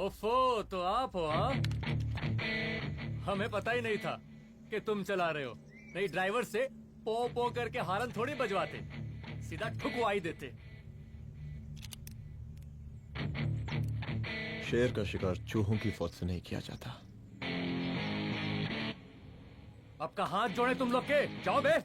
ओफो, तो आप हो हाँ? हमें पता ही नहीं था कि तुम चला रहे हो। नहीं ड्राइवर से पो पो करके हारन थोड़ी बजवाते, सीधा ठुकवाई देते। शेर का शिकार चूहों की फौज से नहीं किया जाता। अब का हाथ जोड़े तुम लोग के, जाओ बे।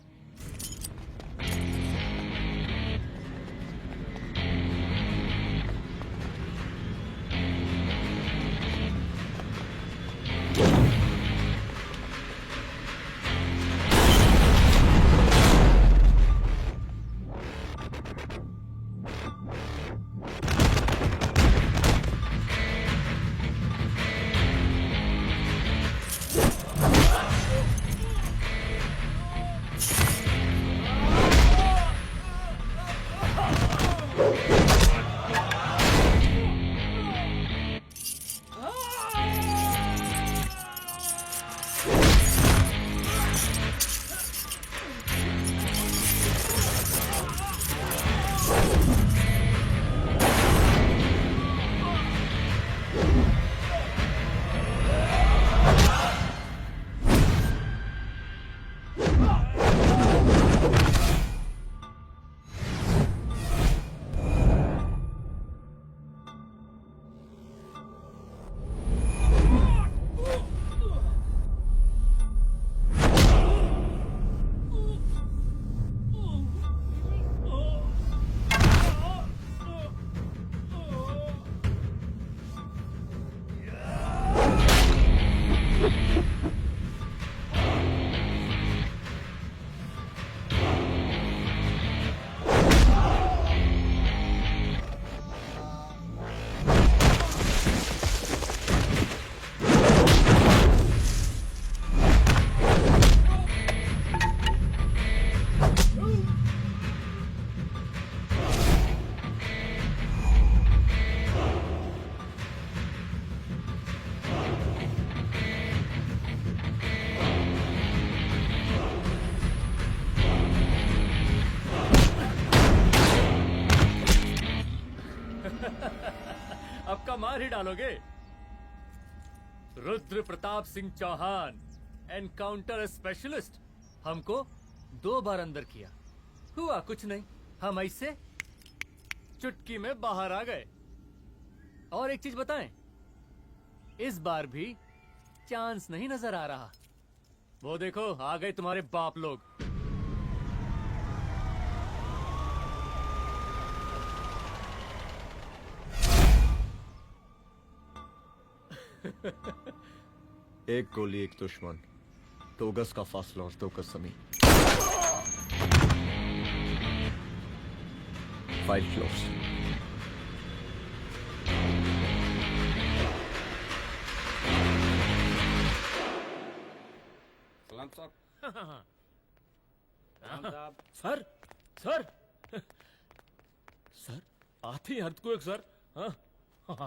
अब का मार ही डालोगे। रुद्र प्रताप सिंह चौहान, एनकाउंटर स्पेशलिस्ट, हमको 2 बार अंदर किया, हुआ कुछ नहीं। हम ऐसे चुटकी में बाहर आ गए। और एक चीज बताएं, इस बार भी चांस नहीं नजर आ रहा। वो देखो आ गए तुम्हारे बाप लोग। एक गोली एक दुश्मन, 2 गज का फासला और 2 गज जमीन। 5 फ्लोर्स। सलाम साहब। सर सर सर आती अर्थक्वेक सर। हाँ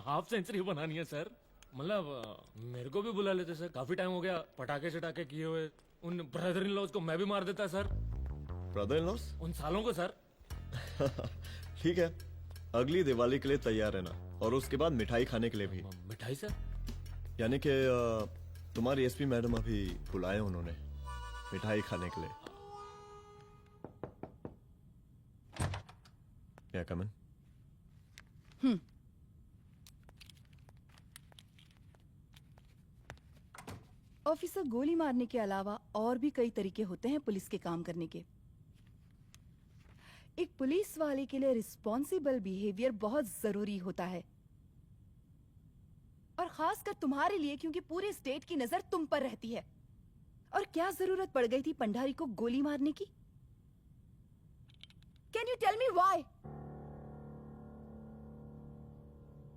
हाफ सेंचुरी बनानी है सर। मतलब मेरे को भी बुला लेते सर, काफी टाइम हो गया पटाखे शटाखे किए हुए। उन ब्रदर इन लॉज को मैं भी मार देता सर। Brother in loss? उन सालों को सर। ठीक है, अगली दिवाली के लिए तैयार रहना, और उसके बाद मिठाई खाने के लिए भी। मिठाई सर? यानी कि तुम्हारी एसपी मैडम अभी बुलाए उन्होंने मिठाई खाने के लिए। क्या कमन? ऑफिसर, गोली मारने के अलावा और भी कई तरीके होते हैं पुलिस के काम करने के। एक पुलिस वाले के लिए रिस्पॉन्सिबल बिहेवियर बहुत जरूरी होता है, और खासकर तुम्हारे लिए, क्योंकि पूरे स्टेट की नजर तुम पर रहती है। और क्या जरूरत पड़ गई थी पंडारी को गोली मारने की? Can you tell me why?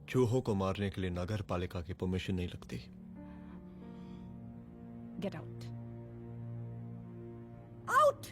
चूहों को मारने के लिए नगर पालिका की परमिशन नहीं लगती। Get out. Out!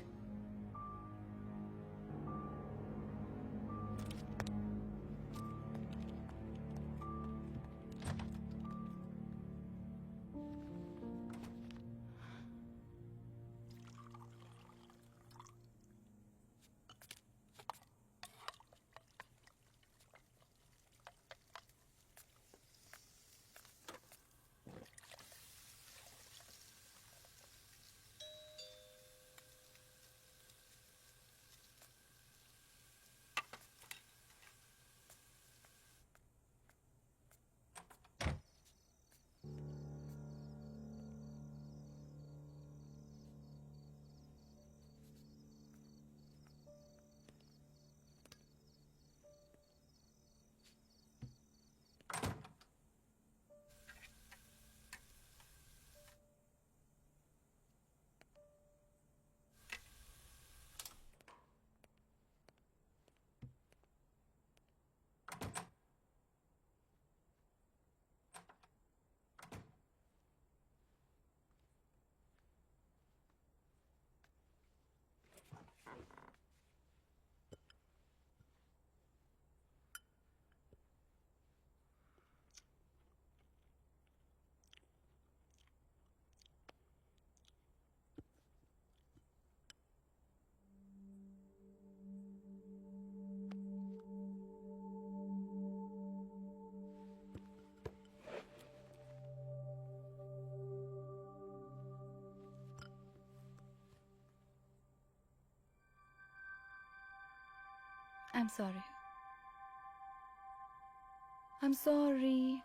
I'm sorry. I'm sorry.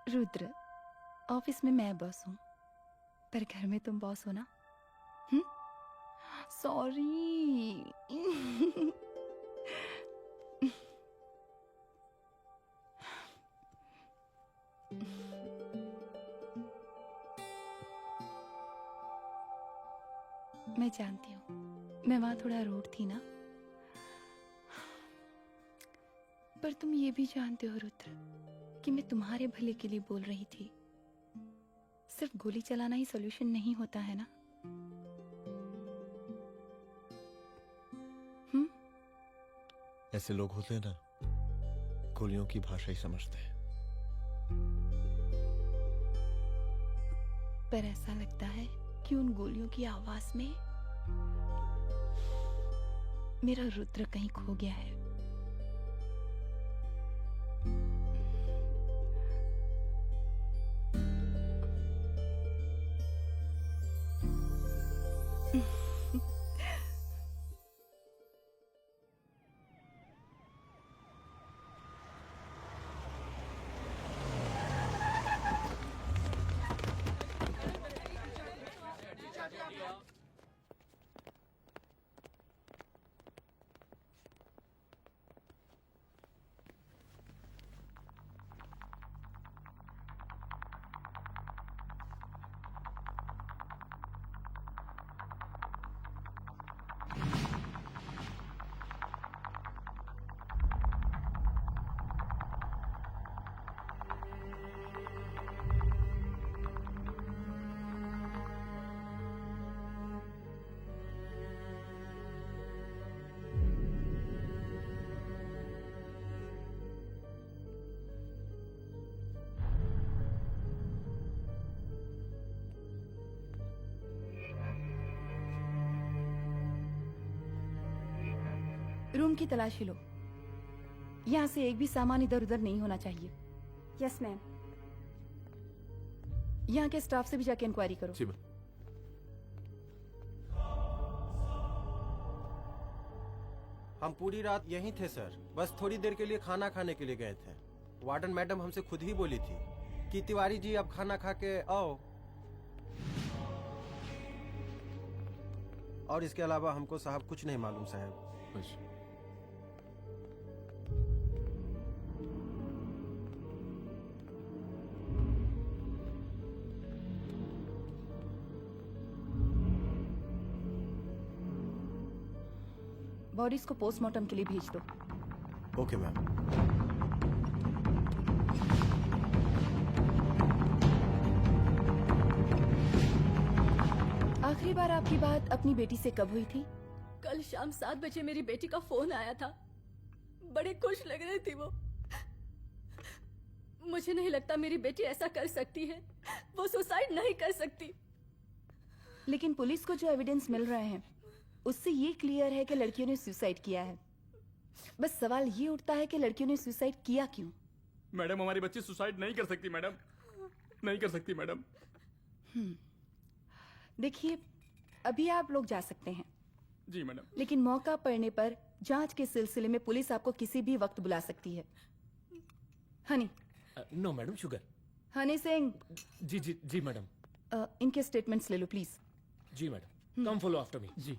Rudra, office में मैं बॉस हूँ, पर घर में तुम बॉस हो ना? सॉरी. मैं जानती हूँ, मैं वहां थोड़ा रूड थी ना, पर तुम ये भी जानते हो रुद्र कि मैं तुम्हारे भले के लिए बोल रही थी. सिर्फ गोली चलाना ही सॉल्यूशन नहीं होता है ना. ऐसे लोग होते हैं ना, गोलियों की भाषा ही समझते हैं. पर ऐसा लगता है कि उन गोलियों की आवाज में मेरा रुद्र कहीं खो गया है. रूम की तलाशी लो. यहाँ से एक भी सामान इधर उधर नहीं होना चाहिए. Yes ma'am. यहाँ के स्टाफ से भी जाके इंक्वायरी करो. जी मैम. हम पूरी रात यहीं थे सर, बस थोड़ी देर के लिए खाना खाने के लिए गए थे. वार्डन मैडम हमसे खुद ही बोली थी कि तिवारी जी अब खाना खा के आओ, और इसके अलावा हमको साहब कुछ नहीं मालूम साहब. अच्छा. बॉडीज को पोस्टमार्टम के लिए भेज दो. Okay ma'am. आखिरी बार आपकी बात अपनी बेटी से कब हुई थी? कल शाम 7 बजे मेरी बेटी का फोन आया था. बड़ी खुश लग रही थी वो. मुझे नहीं लगता मेरी बेटी ऐसा कर सकती है. वो सुसाइड नहीं कर सकती. लेकिन पुलिस को जो एविडेंस मिल रहे हैं उससे ये क्लियर है कि लड़कियों ने सुसाइड किया है. बस सवाल ये उठता है कि लड़कियों ने सुसाइड किया क्यों? मैडम, हमारी बच्ची सुसाइड नहीं कर सकती मैडम, नहीं कर सकती मैडम. देखिए, अभी आप लोग जा सकते हैं. जी मैडम. लेकिन मौका पड़ने पर जांच के सिलसिले में पुलिस आपको किसी भी वक्त बुला सकती है. Honey. No madam, sugar. Honey Singh. जी जी जी मैडम. इनके स्टेटमेंट्स ले लो प्लीज. जी madam. Come follow after me. जी.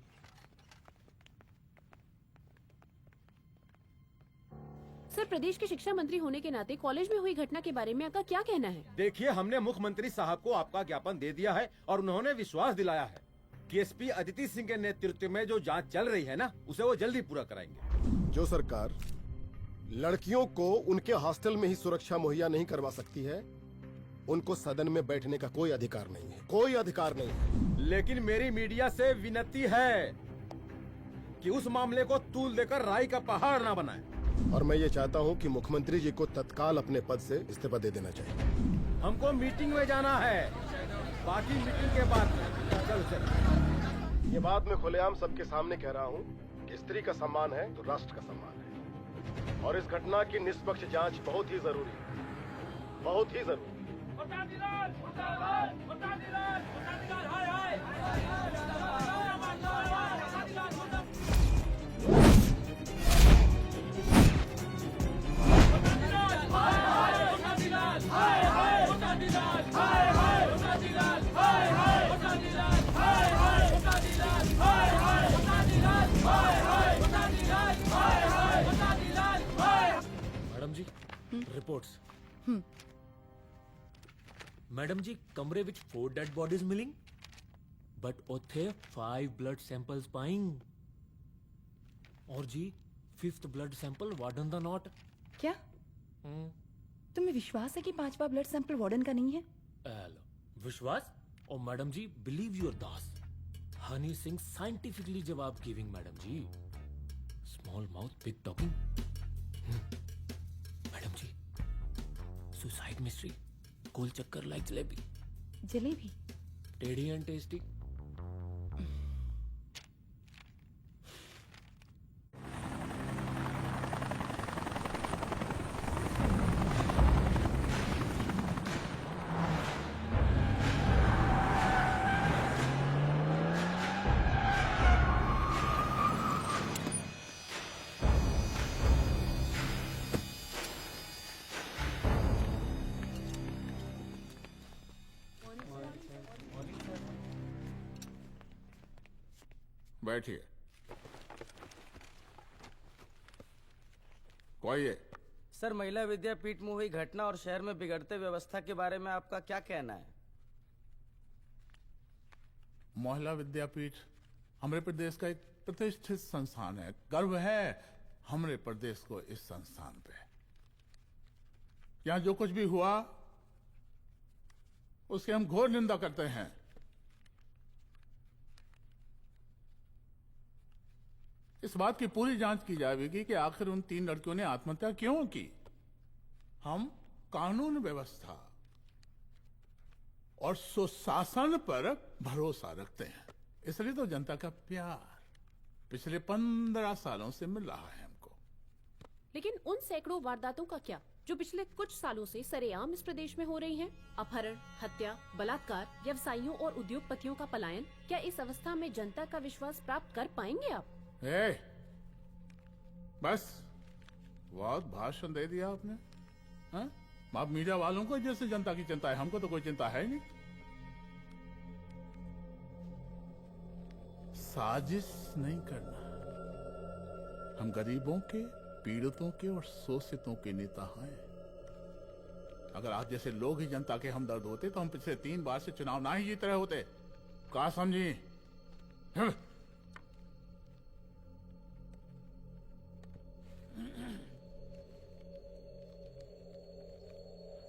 सर, प्रदेश के शिक्षा मंत्री होने के नाते कॉलेज में हुई घटना के बारे में आपका क्या कहना है? देखिए, हमने मुख्यमंत्री साहब को आपका ज्ञापन दे दिया है और उन्होंने विश्वास दिलाया है कि एसपी अदिति सिंह के नेतृत्व में जो जांच चल रही है ना, उसे वो जल्दी पूरा कराएंगे. जो सरकार लड़कियों को उनके हॉस्टल में ही सुरक्षा मुहैया नहीं करवा सकती है, उनको सदन में बैठने का कोई अधिकार नहीं है. कोई अधिकार नहीं है. लेकिन मेरी मीडिया से विनती है कि उस मामले को तूल देकर राई का पहाड़ ना बनाए. और मैं ये चाहता हूँ कि मुख्यमंत्री जी को तत्काल अपने पद से इस्तीफा दे देना चाहिए. हमको मीटिंग में जाना है, बाकी मीटिंग के बाद. चल. ये बात मैं खुलेआम सबके सामने कह रहा हूँ कि स्त्री का सम्मान है तो राष्ट्र का सम्मान है, और इस घटना की निष्पक्ष जांच बहुत ही जरूरी है. बहुत ही जरूरी. मैडम जी कमरे विच 4 डेड बॉडीज मिलिंग बट ਉੱਥੇ 5 ब्लड सैंपल्स पाइंग और जी 5th ब्लड सैंपल वार्डन दा नॉट क्या तुम्हें विश्वास है कि 5वां ब्लड सैंपल वार्डन का नहीं है? हेलो विश्वास और madam ji believe your Das Honey Singh scientifically जवाब giving madam ji small mouth big talking madam ji suicide mystery गोल चक्कर लाइक जलेबी जलेबी टेढ़ी एंड टेस्टी बैठिए। कोई है? सर, महिला विद्यापीठ में हुई घटना और शहर में बिगड़ते व्यवस्था के बारे में आपका क्या कहना है? महिला विद्यापीठ हमारे प्रदेश का एक प्रतिष्ठित संस्थान है। गर्व है हमारे प्रदेश को इस संस्थान पे। यहाँ जो कुछ भी हुआ उसकी हम घोर निंदा करते हैं। इस बात की पूरी जांच की जाएगी कि आखिर उन 3 लड़कियों ने आत्महत्या क्यों की। हम कानून व्यवस्था और सुशासन पर भरोसा रखते हैं, इसलिए तो जनता का प्यार पिछले 15 सालों से मिल रहा है हमको। लेकिन उन सैकड़ों वारदातों का क्या जो पिछले कुछ सालों से सरेआम इस प्रदेश में हो रही हैं? अपहरण, हत्या, बलात्कार, व्यवसायियों और उद्योगपतियों का पलायन। क्या इस अवस्था में जनता का विश्वास प्राप्त कर पाएंगे आप? बस बहुत भाषण दे दिया आपने। हाँ? आप मीडिया वालों को जैसे जनता की चिंता है, हमको तो कोई चिंता है नहीं। साजिश नहीं करना। हम गरीबों के, पीड़ितों के और शोषितों के नेता हैं। अगर आप जैसे लोग ही जनता के हमदर्द होते तो हम पिछले 3 बार से चुनाव ना ही जीत रहे होते। क्या समझी?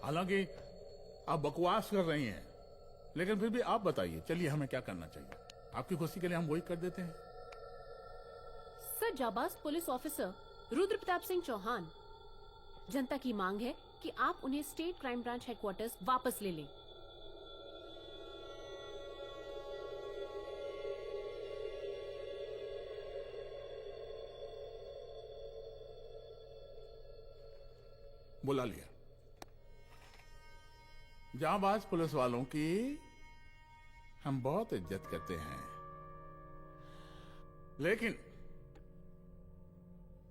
हालांकि आप बकवास कर रही हैं, लेकिन फिर भी आप बताइए, चलिए हमें क्या करना चाहिए? आपकी खुशी के लिए हम वही कर देते हैं। सर, जाबाज पुलिस ऑफिसर रुद्र प्रताप सिंह चौहान, जनता की मांग है कि आप उन्हें स्टेट क्राइम ब्रांच हेडक्वार्टर्स वापस ले लें। बुला लिया। जाबाज पुलिस वालों की हम बहुत इज्जत करते हैं, लेकिन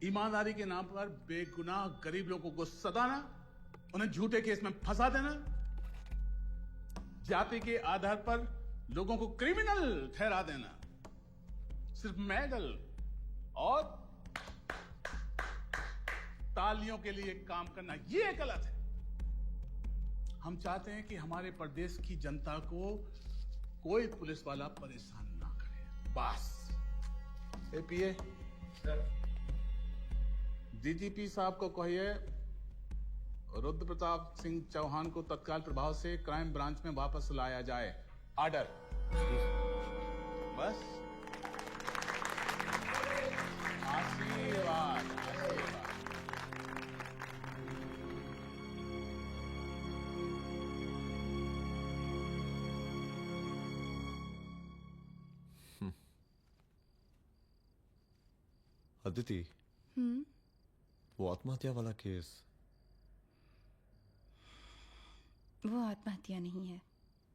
ईमानदारी के नाम पर बेगुनाह गरीब लोगों को सताना, उन्हें झूठे केस में फंसा देना, जाति के आधार पर लोगों को क्रिमिनल ठहरा देना, सिर्फ मेडल और तालियों के लिए काम करना, ये गलत है। हम चाहते हैं कि हमारे प्रदेश की जनता को कोई पुलिस वाला परेशान ना करे। बस। एपीए सर, डीजीपी साहब को कहिए रुद्र प्रताप सिंह चौहान को तत्काल प्रभाव से क्राइम ब्रांच में वापस लाया जाए। ऑर्डर। बस। आशीर्वाद। अदिति, वो आत्महत्या वाला केस, वो आत्महत्या नहीं है।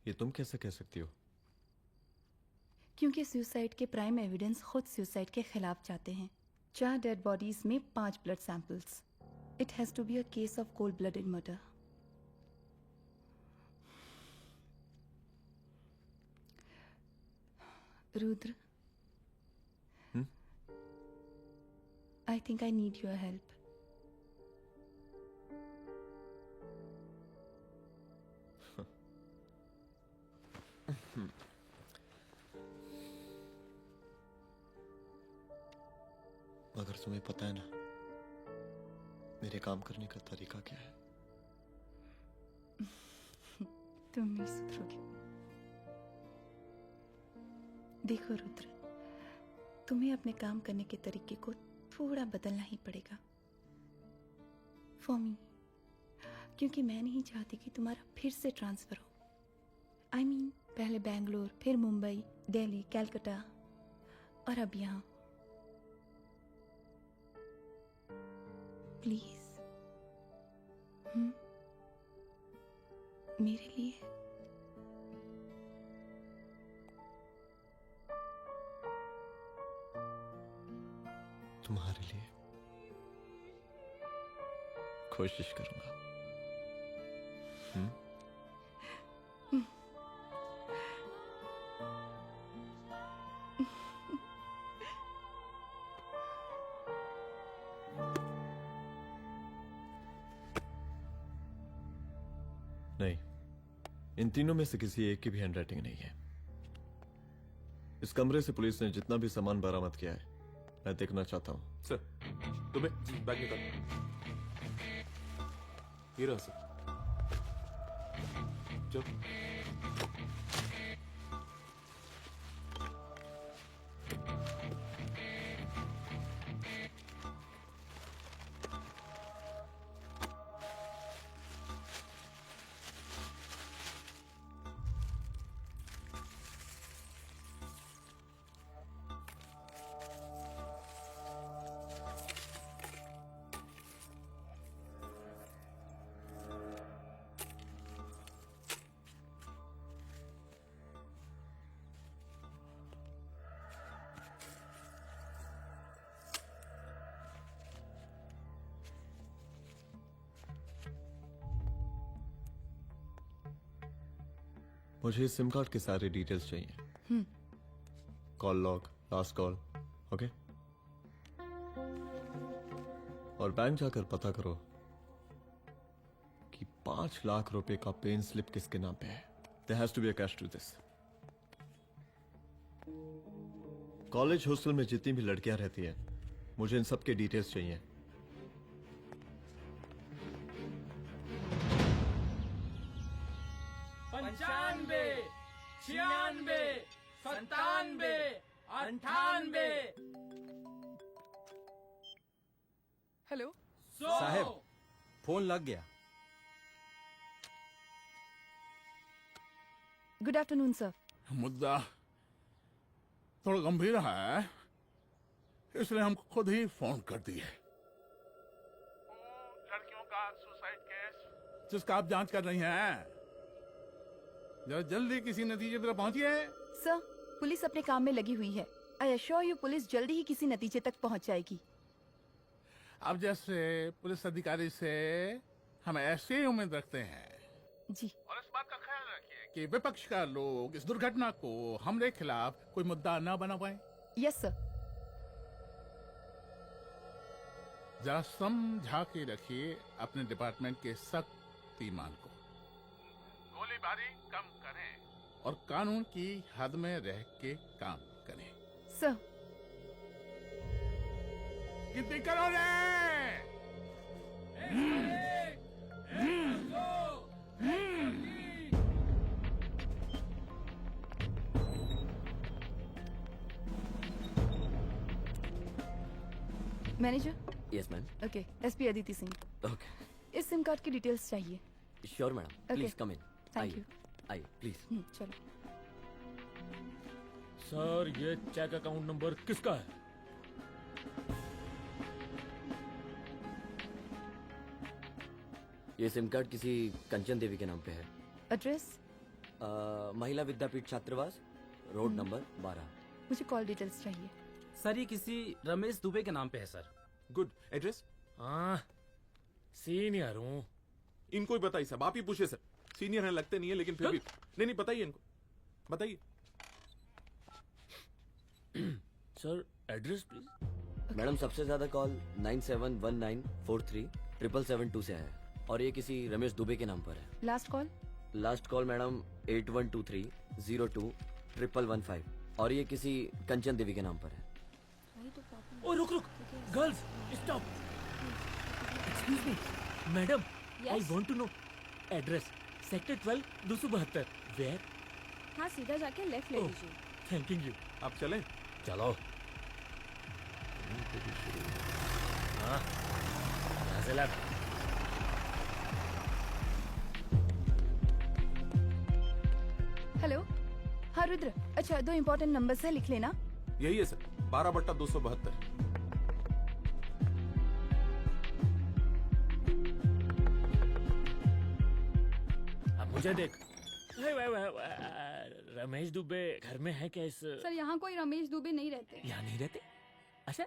ये तुम कैसे कह सकती हो? क्योंकि सुसाइड के प्राइम एविडेंस खुद सुसाइड के खिलाफ जाते हैं। 4 डेड बॉडीज में 5 blood samples. It has to be a case of cold blooded murder. Rudra, I think I need your help. पता है ना मेरे काम करने का तरीका क्या है। तुम नहीं सुधरोगे। देखो रुद्र, तुम्हें अपने काम करने के तरीके को थोड़ा बदलना ही पड़ेगा फॉर मी, क्योंकि मैं नहीं चाहती कि तुम्हारा फिर से ट्रांसफर हो। I mean, पहले बैंगलोर, फिर मुंबई, दिल्ली, कलकत्ता और अब यहाँ। प्लीज मेरे लिए। तुम्हारे लिए कोशिश करूंगा। नहीं, इन तीनों में से किसी एक की भी हैंडराइटिंग नहीं है। इस कमरे से पुलिस ने जितना भी सामान बरामद किया है मैं देखना चाहता हूं। सर तुम्हें बैग निकाल। ये रहा सर। चल। मुझे सिम कार्ड के सारे डिटेल्स चाहिए। Call log, last call, okay. और बैंक जाकर पता करो कि 5 लाख रुपए का पेन स्लिप किसके नाम पे है। There has to be a catch to this. College hostel में जितनी भी लड़कियां रहती हैं मुझे इन सब के डिटेल्स चाहिए। पंचानबे, 96, 97, 98। हेलो साहब, फोन लग गया। Good afternoon sir. मुद्दा थोड़ा गंभीर है, इसलिए हम खुद ही फोन कर दिए। लड़कियों का सुसाइड केस जिसका आप जांच कर रही हैं, जरा जल्दी किसी नतीजे पर पहुंचिए। सर, पुलिस अपने काम में लगी हुई है। आई अश्योर यू पुलिस जल्दी ही किसी नतीजे तक पहुंच जाएगी। अब जैसे पुलिस अधिकारी से हम ऐसे ही उम्मीद रखते हैं जी। और इस बात का ख्याल रखिए कि विपक्ष का लोग इस दुर्घटना को हमरे खिलाफ कोई मुद्दा न बना पाए। Yes sir. जरा समझा के रखिए अपने डिपार्टमेंट के शक्तिमान को। गोलीबारी कम करें और कानून की हद में रह के काम करें। सर। कितनी करोगे? Manager. Yes ma'am. Okay, SP Aditi Singh. Okay. इस सिम कार्ड की डिटेल्स चाहिए। Sure madam, please come in. Thank you. आइए प्लीज। चलो। सर, ये चेक अकाउंट नंबर किसका है? ये सिम कार्ड किसी कंचन देवी के नाम पे है। एड्रेस? महिला विद्यापीठ छात्रावास, रोड नंबर 12। मुझे कॉल डिटेल्स चाहिए। सर, ये किसी रमेश दुबे के नाम पे है सर। गुड। एड्रेस? हाँ, सीनियर हूँ। इनको ही बताइए साहब, आप ही पूछिए सर। सीनियर हैं लगते नहीं है, लेकिन फिर भी नहीं बताइए इनको, बताइए। Sir, address please. मैडम, सबसे ज्यादा कॉल 9719437772 से है और ये किसी रमेश दुबे के नाम पर है। Last call? Last call madam 8123021115 और ये किसी कंचन देवी के नाम पर है। ओ रुक रुक, girls stop excuse me madam I Yes? Want to know address sector 12 272 where हाँ सीधा जाके लेफ्ट ले ओह। लीजिए। थैंकिंग यू आप चलें? चलो हाँ यहाँ से लेफ्ट हेलो हाँ रुद्र, अच्छा 2 इम्पोर्टेंट नंबर्स है, लिख लेना। यही है सर, 12/272। अब मुझे देख रमेश दुबे घर में है क्या इस सर यहाँ कोई रमेश दुबे नहीं रहते। यहाँ नहीं रहते अच्छा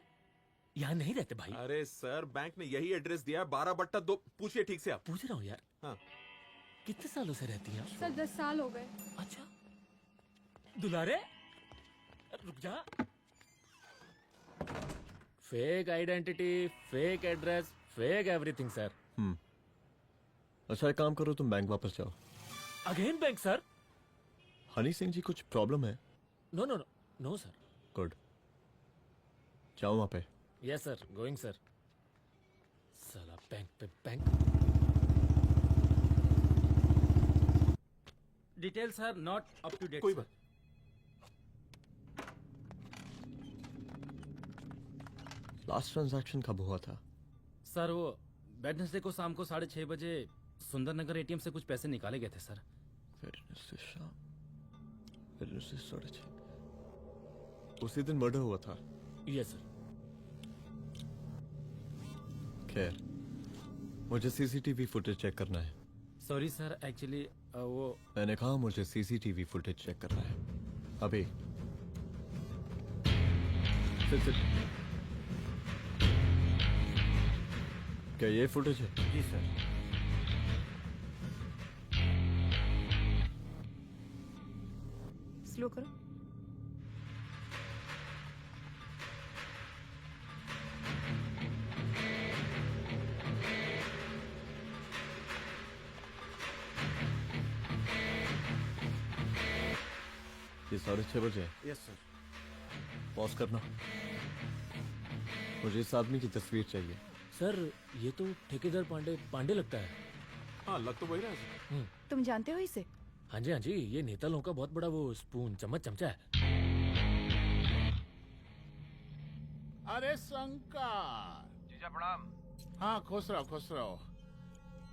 यहाँ नहीं रहते भाई अरे सर, बैंक ने यही एड्रेस दिया है, 12/2। पूछिए ठीक से आप। पूछ रहा हूँ यार हाँ। कितने सालों से रहती हैं आप? सर 10 साल हो गए। अच्छा दुलारे रुक जा fake identity fake address fake everything sir अच्छा एक काम करो, तुम बैंक वापस जाओ। Again bank sir Honey Singh ji कुछ प्रॉब्लम है? No no no no sir good, जाओ वहां पे। यस सर गोइंग सर साला बैंक पे bank details are not up to date. कोई बात। लास्ट ट्रांजैक्शन कब हुआ था? सर वो वेडनेसडे को शाम को 6:30 बजे सुंदरनगर एटीएम से कुछ पैसे निकाले गए थे सर। वेडनेसडे शाम, वेडनेसडे 6:30, उसी दिन मर्डर हुआ था। यस सर खैर, मुझे सीसीटीवी फुटेज चेक करना है। सॉरी सर एक्चुअली वो मैंने कहा मुझे सीसीटीवी फुटेज चेक करना है अभी। सिट। क्या ये फुटेज है? जी सर। स्लो करो। ये 6:30 बजे है। Yes sir. पॉज करना। मुझे इस आदमी की तस्वीर चाहिए। सर ये तो ठेकेदार पांडे लगता है। हाँ लग तो वही रहा है सर। तुम जानते हो इसे? हाँ जी ये नेता लोगों का बहुत बड़ा वो स्पून चमचा है। अरे शंकर जीजा प्रणाम। हाँ खुश रहो।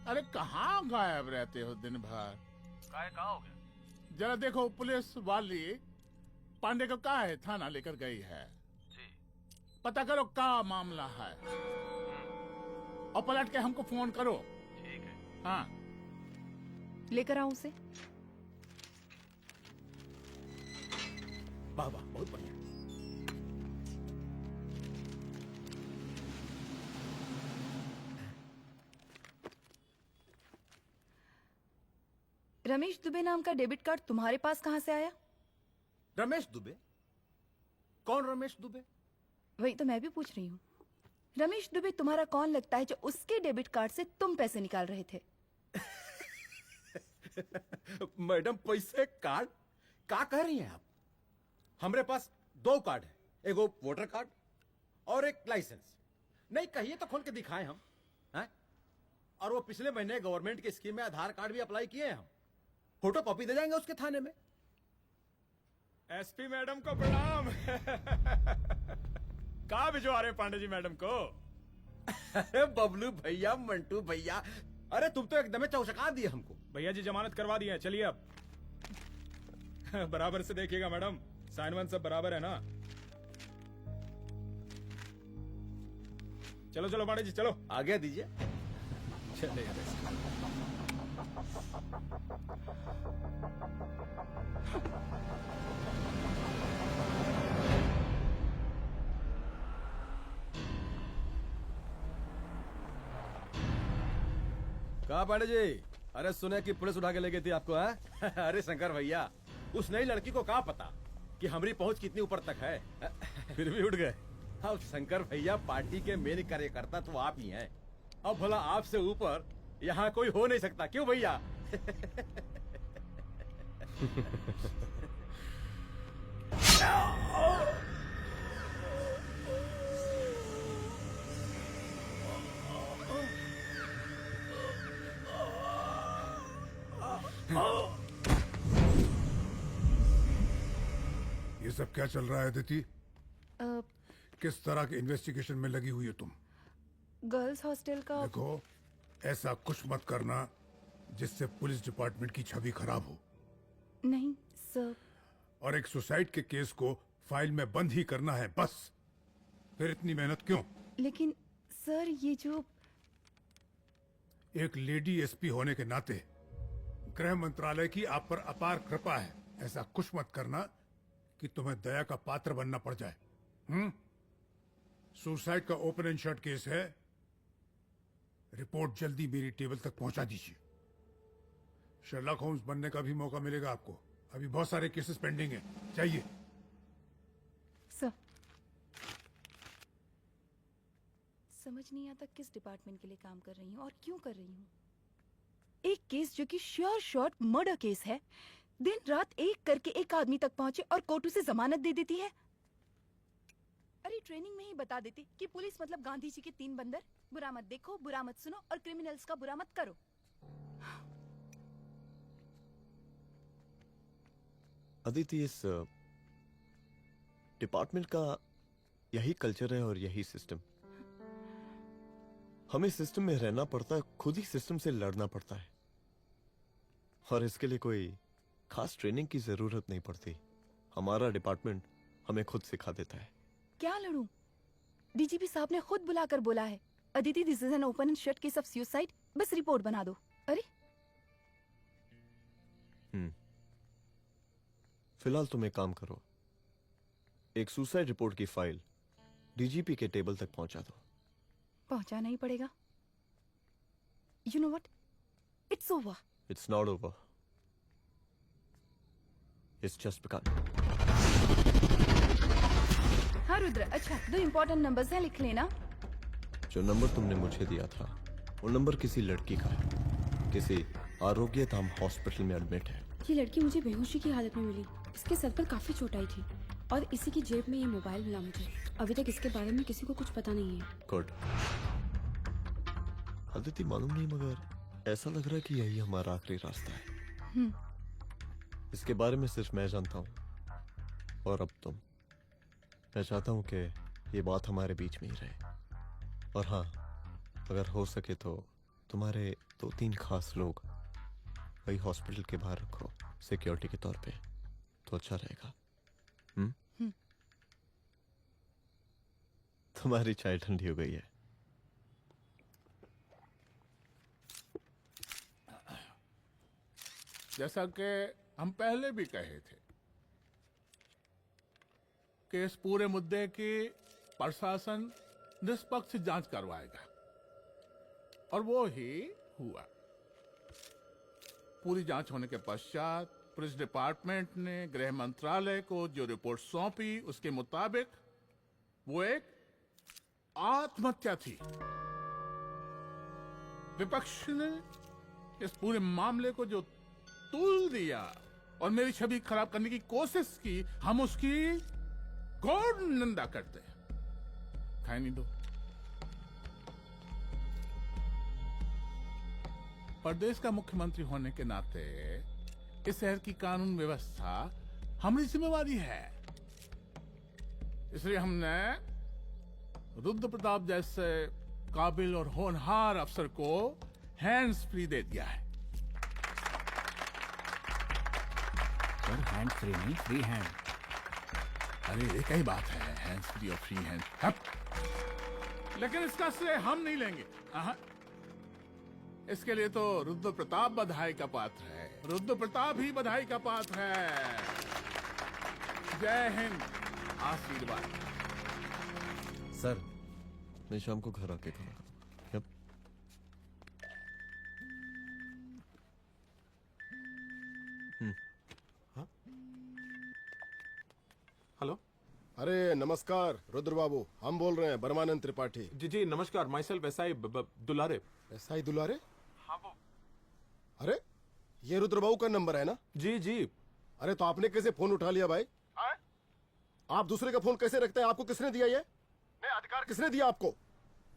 अरे कहाँ गायब रहते हो दिन भर? कहाँ हो गया? जरा देखो पुलिस वाली पांडे को कहा है थाना लेकर गई है। जी। पता करो क्या मामला है और पलट के हमको फोन करो। ठीक है। हाँ लेकर आऊं उसे? वाह वाह बहुत बढ़िया। रमेश दुबे नाम का डेबिट कार्ड तुम्हारे पास कहां से आया? रमेश दुबे? कौन रमेश दुबे? वही तो मैं भी पूछ रही हूँ। रमेश दुबे तुम्हारा कौन लगता है जो उसके डेबिट कार्ड से तुम पैसे निकाल रहे थे? मैडम पैसे कार्ड क्या कह रही हैं आप? हमारे पास 2 कार्ड है, एक वो वोटर कार्ड और एक लाइसेंस। नहीं कहिए तो खोल के दिखाएं हम हैं? और वो पिछले महीने गवर्नमेंट की स्कीम में आधार कार्ड भी अप्लाई किए हैं हम। फोटो कॉपी दे जाएंगे उसके थाने में। एसपी मैडम को प्रणाम। कहाँ भिजवा रहे पांडे जी मैडम को? अरे बबलू भैया, मंटू भैया, अरे तुम तो एकदम चौचका दिए हमको। भैया जी जमानत करवा दिए हैं, चलिए अब। बराबर से देखिएगा मैडम, साइन वन सब बराबर है ना? चलो पांडे जी चलो आगे दीजिए। चले कहा पांडे जी? अरे सुने कि पुलिस उठा के ले गई थी आपको है? अरे शंकर भैया, उस नई लड़की को क्या पता कि हमारी पहुंच कितनी ऊपर तक है। फिर भी उठ गए। अब शंकर भैया पार्टी के मेन कार्यकर्ता तो आप ही हैं। अब भला आपसे ऊपर यहाँ कोई हो नहीं सकता, क्यों भैया? ये सब क्या चल रहा है अदिति? अ, किस तरह के इन्वेस्टिगेशन में लगी हुई हो तुम? गर्ल्स हॉस्टल का देखो, ऐसा कुछ मत करना जिससे पुलिस डिपार्टमेंट की छवि खराब हो। नहीं सर। और एक सुसाइड के केस को फाइल में बंद ही करना है बस। फिर इतनी मेहनत क्यों? लेकिन सर ये जो एक लेडी एसपी होने के नाते गृह मंत्रालय की आप पर अपार कृपा है। ऐसा कुछ मत करना कि तुम्हें दया का पात्र बनना पड़ जाए। सुसाइड का ओपन एंड शट केस है। रिपोर्ट जल्दी मेरी टेबल तक पहुंचा दीजिए। शर्लॉक होम्स बनने का भी मौका मिलेगा आपको। अभी बहुत सारे केसेस पेंडिंग हैं। चाहिए सर। समझ नहीं आता किस डिपार्टमेंट के लिए काम कर रही हूँ और क्यों कर रही हूँ। एक केस जो कि श्योर शॉट मर्डर केस है, दिन रात एक करके एक आदमी तक पहुंचे और कोर्ट उसे जमानत दे देती है। अरे ट्रेनिंग में ही बता देती कि पुलिस मतलब गांधी जी के 3 बंदर, बुरा मत देखो, बुरा मत सुनो और क्रिमिनल्स का बुरा मत करो। अदिति, इस डिपार्टमेंट का यही कल्चर है और यही सिस्टम। हमें सिस्टम में रहना पड़ता है, खुद ही सिस्टम से लड़ना पड़ता है, और इसके लिए कोई खास ट्रेनिंग की जरूरत नहीं पड़ती। हमारा डिपार्टमेंट हमें खुद सिखा देता है। क्या लड़ूं? डीजीपी साहब ने खुद बुलाकर बोला है, Aditi this is an open and shut case of suicide, बस रिपोर्ट बना दो। अरे फिलहाल तुम एक काम करो, एक सुसाइड रिपोर्ट की फाइल डीजीपी के टेबल तक पहुंचा दो। पहुंचाना ही पड़ेगा। You know what, it's over. It's not over, it's just began. हाँ रुद्र, अच्छा 2 इम्पोर्टेंट नंबर्स हैं, लिख लेना। जो नंबर तुमने मुझे दिया था वो नंबर किसी लड़की का है, किसी आरोग्य धाम हॉस्पिटल में एडमिट है। ये लड़की मुझे बेहोशी की हालत में मिली। इसके सर पर काफी चोट आई थी और इसी की जेब में ये मोबाइल मिला मुझे। अभी तक इसके बारे में किसी को कुछ पता नहीं है। गुड। अदिति, मालूम नहीं मगर ऐसा लग रहा है कि यही हमारा आखिरी रास्ता है। इसके बारे में सिर्फ मैं जानता हूँ और अब तुम। मैं चाहता हूँ कि ये बात हमारे बीच में ही रहे। और हाँ, अगर हो सके तो तुम्हारे 2-3 खास लोग वही हॉस्पिटल के बाहर रखो सिक्योरिटी के तौर पे, तो अच्छा रहेगा। तुम्हारी चाय ठंडी हो गई है। जैसा कि हम पहले भी कहे थे कि इस पूरे मुद्दे की प्रशासन निष्पक्ष जांच करवाएगा, और वो ही हुआ। पूरी जांच होने के पश्चात पुलिस डिपार्टमेंट ने गृह मंत्रालय को जो रिपोर्ट सौंपी उसके मुताबिक वो एक आत्महत्या थी। विपक्ष ने इस पूरे मामले को जो तूल दिया और मेरी छवि खराब करने की कोशिश की, हम उसकी घोर निंदा करते हैं। खाए नहीं दो। प्रदेश का मुख्यमंत्री होने के नाते इस शहर की कानून व्यवस्था हमारी जिम्मेवारी है। इसलिए हमने रुद्र प्रताप जैसे काबिल और होनहार अफसर को हैंड्स फ्री दे दिया है। सर हैंड फ्री नहीं, फ्री हैंड। अरे एक ही बात है, हैंड्स फ्री और फ्री हैंड। लेकिन इसका श्रेय हम नहीं लेंगे। इसके लिए तो रुद्र प्रताप बधाई का पात्र है। रुद्र प्रताप ही बधाई का पात्र है। जय हिंद। आशीर्वाद। सर, मैं शाम को घर आके खाऊंगा। यप। हेलो। अरे नमस्कार रुद्र बाबू, हम बोल रहे हैं परमानंद त्रिपाठी। जी जी नमस्कार। My self SI Dulare. SI दुलारे? हाँ वो। अरे ये रुद्र बाबू का नंबर है ना? जी जी। अरे तो आपने कैसे फोन उठा लिया भाई? आप दूसरे का फोन कैसे रखते हैं? आपको किसने दिया ये? नहीं, अधिकार किसने दिया आपको?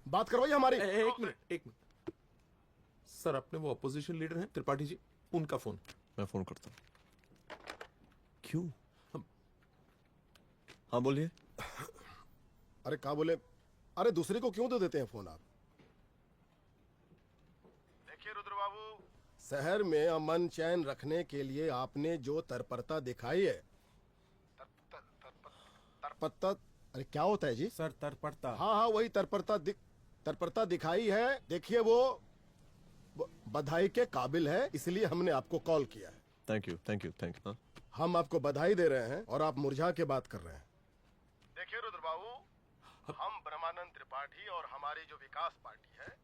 बात करवाइए हमारी। एक मिनट। सर, अपने वो अपोजिशन लीडर हैं त्रिपाठी जी, उनका फोन। मैं फोन करता हूँ। क्यों? हाँ बोलिए। अरे क्या बोले? अरे दूसरे को क्यों दे देते हैं फोन आप? देखिए रुद्र बाबू, शहर में अमन चैन रखने के लिए आपने जो तत्परता दिखाई है, तत्परता, अरे क्या होता है जी? सर तत्परता। हाँ वही तत्परता दिखाई है। देखिए वो बधाई के काबिल है, इसलिए हमने आपको कॉल किया है। Thank you. हम आपको बधाई दे रहे हैं और आप मुरझा के बात कर रहे हैं। देखिए रुद्र बाबू, हम ब्रह्मानंद त्रिपाठी और हमारी जो विकास पार्टी है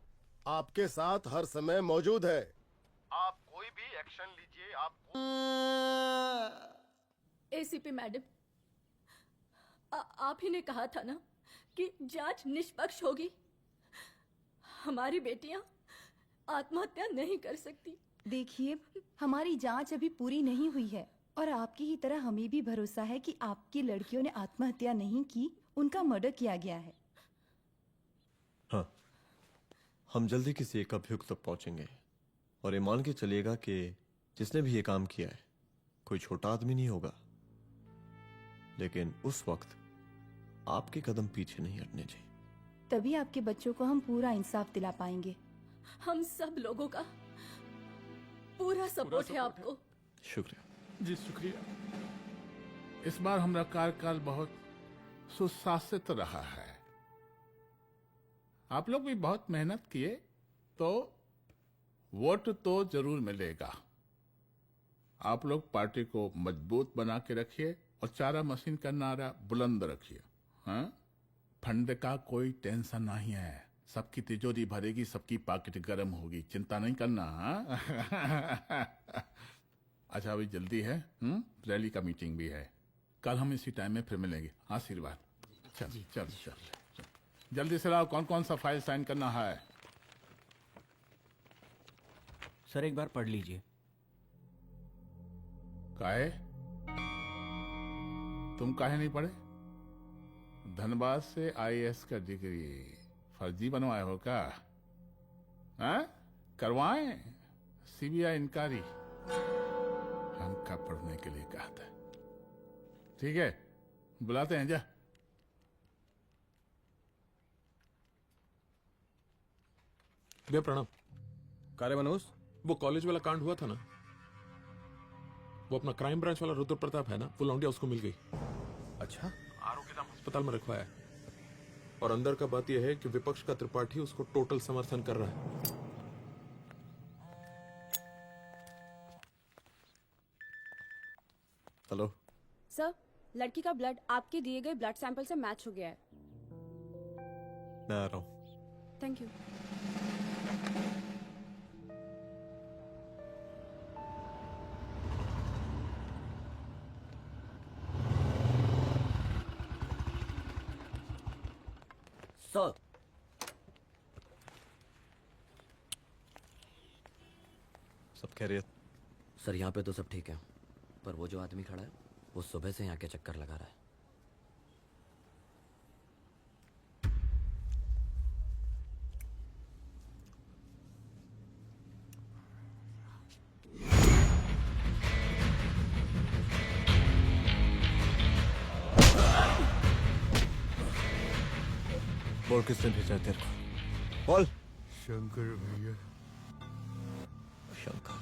आपके साथ हर समय मौजूद है। आप कोई भी एक्शन लीजिए। आप एसीपी मैडम, आप ही ने कहा था ना कि जांच निष्पक्ष होगी। हमारी बेटियां आत्महत्या नहीं कर सकती। देखिए, हमारी जांच अभी पूरी नहीं हुई है और आपकी ही तरह हमें भी भरोसा है कि आपकी लड़कियों ने आत्महत्या नहीं की, उनका मर्डर किया गया है। हाँ, हम जल्दी किसी एक अभियुक्त तक पहुंचेंगे और ये मान के चलिएगा कि जिसने भी ये काम किया है कोई छोटा आदमी नहीं होगा, लेकिन उस वक्त आपके कदम पीछे नहीं हटने चाहिए। तभी आपके बच्चों को हम पूरा इंसाफ दिला पाएंगे। हम सब लोगों का पूरा सपोर्ट है आपको। शुक्रिया जी, शुक्रिया। इस बार हमारा कार्यकाल बहुत सुशासित रहा है। आप लोग भी बहुत मेहनत किए तो वोट तो जरूर मिलेगा। आप लोग पार्टी को मजबूत बना के रखिए और चारा मशीन का नारा बुलंद रखिए। हाँ, फंड का कोई टेंशन नहीं है, सबकी तिजोरी भरेगी, सबकी पॉकेट गर्म होगी, चिंता नहीं करना। हाँ? अच्छा, अभी जल्दी है, रैली का मीटिंग भी है। कल हम इसी टाइम में फिर मिलेंगे। आशीर्वाद। चल जल्दी से लाओ, कौन कौन सा फाइल साइन करना है? सर एक बार पढ़ लीजिए। काहे? तुम काहे नहीं पढ़े? धनबाद से आईएएस का डिग्री फर्जी बनवाए हो क्या? हाँ? करवाएं सीबीआई इंक्वायरी। हमका पढ़ने के लिए कहा था। ठीक है, बुलाते हैं। जा भैया प्रणाम। कार्य मनोज, वो कॉलेज वाला कांड हुआ था ना, वो अपना क्राइम ब्रांच वाला रुद्र प्रताप है ना, वो लौंडिया उसको मिल गई। अच्छा? आरोग्यधाम अस्पताल में रखवाया है। और अंदर का बात यह है कि विपक्ष का त्रिपाठी उसको टोटल समर्थन कर रहा है। हेलो सर, लड़की का ब्लड आपके दिए गए ब्लड सैंपल से मैच हो गया है। मैं आ रहा हूँ। Thank you. सर, सब खैरियत? सर यहाँ पे तो सब ठीक है, पर वो जो आदमी खड़ा है वो सुबह से यहाँ के चक्कर लगा रहा है। बोल, किसने भेजा तेरे को? बोल। शंकर भैया। शंकर?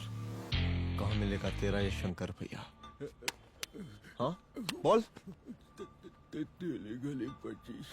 कहाँ मिलेगा तेरा ये शंकर भैया? हाँ बोल। गली 25।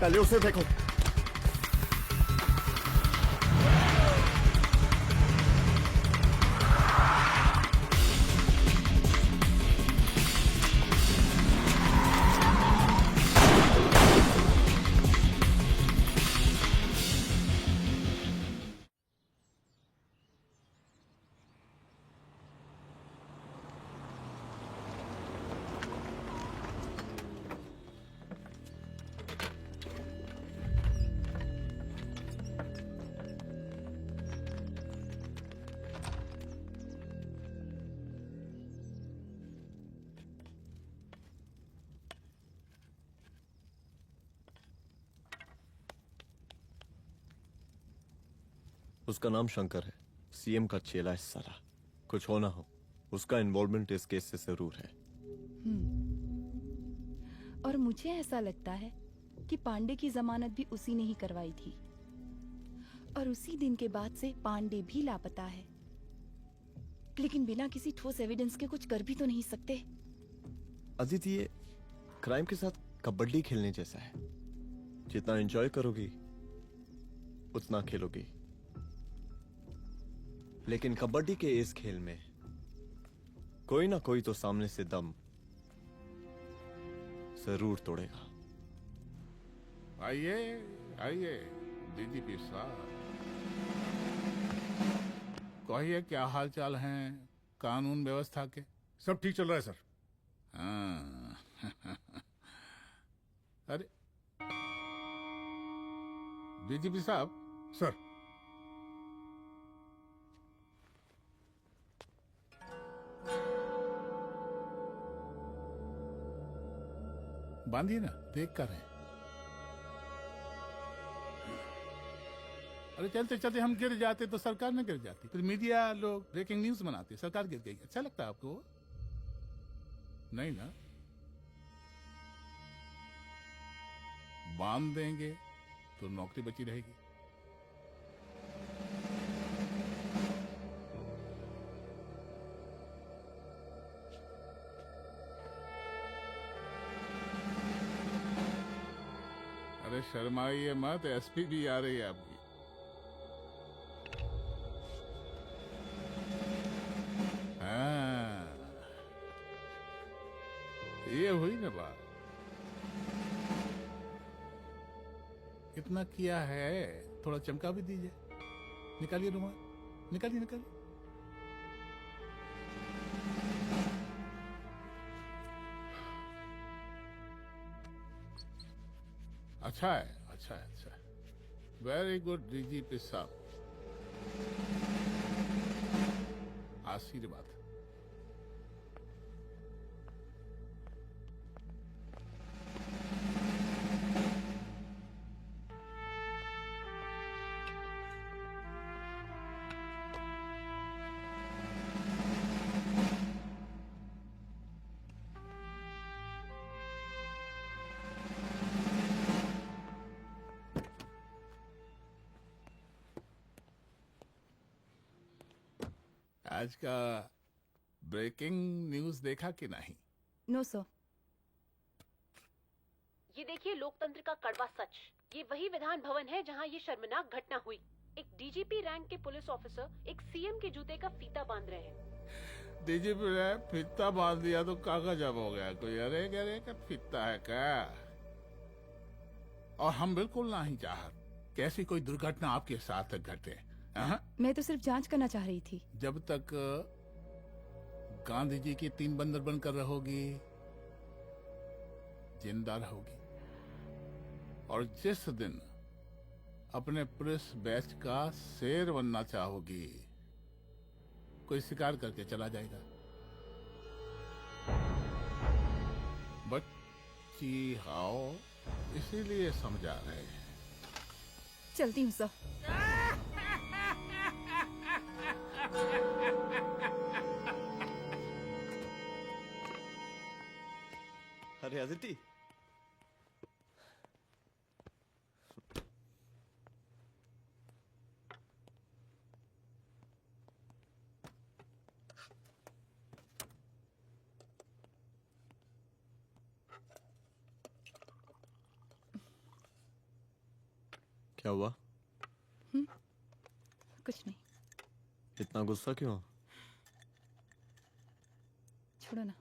पहले उसे देखो। उसका नाम शंकर है, सीएम का चेला है साला। कुछ हो ना हो, उसका इन्वॉल्वमेंट इस केस से जरूर है। और मुझे ऐसा लगता है कि पांडे की जमानत भी उसी ने ही करवाई थी, और उसी दिन के बाद से पांडे भी लापता है। लेकिन बिना किसी ठोस एविडेंस के कुछ कर भी तो नहीं सकते। अदिति, ये क्राइम के साथ कबड्डी खेलने जैसा है। जितना एंजॉय करोगी उतना खेलोगी, लेकिन कबड्डी के इस खेल में कोई ना कोई तो सामने से दम जरूर तोड़ेगा। आइए आइए डीजीपी साहब, कहिए क्या हाल चाल हैं कानून व्यवस्था के? सब ठीक चल रहा है सर। हाँ। अरे डीजीपी साहब। सर। बांधिए ना, देख कर रहे हैं। अरे चलते चलते हम गिर जाते तो सरकार न गिर जाती, फिर मीडिया लोग ब्रेकिंग न्यूज बनाते, सरकार गिर गई। अच्छा लगता है आपको? नहीं ना? बांध देंगे तो नौकरी बची रहेगी। अरे शर्माइए मत, एसपी भी आ रही है आपकी। हाँ, ये हुई ना बात। इतना किया है, थोड़ा चमका भी दीजिए। निकालिए रुमाल, निकालिए निकालिए। अच्छा है, अच्छा है, अच्छा है। वेरी गुड डीजीपी साहब, आशीर्वाद। आज का ब्रेकिंग न्यूज देखा कि नहीं? No sir. ये देखिए लोकतंत्र का कड़वा सच। ये वही विधान भवन है जहां ये शर्मनाक घटना हुई। एक डीजीपी रैंक के पुलिस ऑफिसर एक सीएम के जूते का फीता बांध रहे हैं। डीजीपी ने फीता बांध दिया तो काका जब हो गया कोई। अरे अरे का फीता है क्या? और हम बिल्कुल नहीं चाहते कैसी कोई दुर्घटना आपके साथ घटे। मैं तो सिर्फ जांच करना चाह रही थी। जब तक गांधी जी की 3 बंदर बनकर रहोगी, जिंदा रहोगी। और जिस दिन अपने पुलिस बैच का शेर बनना चाहोगी, कोई शिकार करके चला जाएगा। बच्ची हाओ, इसीलिए समझा रहे हैं। चलती हूँ सर। अरे अदिति, क्या हुआ? कुछ नहीं। इतना गुस्सा क्यों? छोड़ो ना।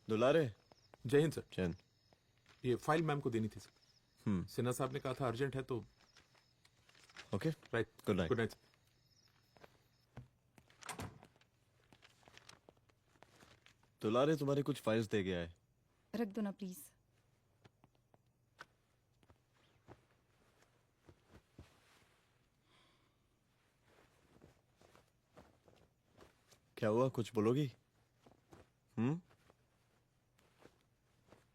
दुलारे। जय हिंद सर। जय हिंद। ये फाइल मैम को देनी थी सर। सिन्हा साहब ने कहा था अर्जेंट है तो। Okay right. Good night. Good night. दुलारे तुम्हारी कुछ फाइल्स दे गया है। रख दो ना प्लीज। क्या हुआ, कुछ बोलोगी?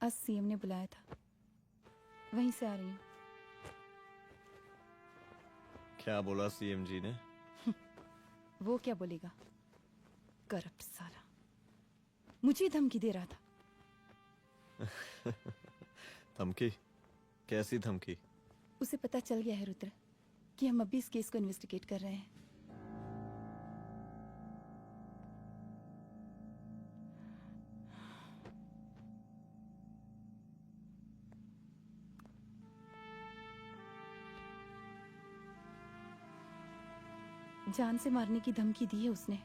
आज सीएम ने बुलाया था, वहीं से आ रही हूँ। क्या बोला सीएम जी ने? वो क्या बोलेगा, करप्ट साला, मुझे धमकी दे रहा था। धमकी? कैसी धमकी? उसे पता चल गया है रुद्र कि हम अभी इस केस को इन्वेस्टिगेट कर रहे हैं। जान से मारने की धमकी दी है उसने।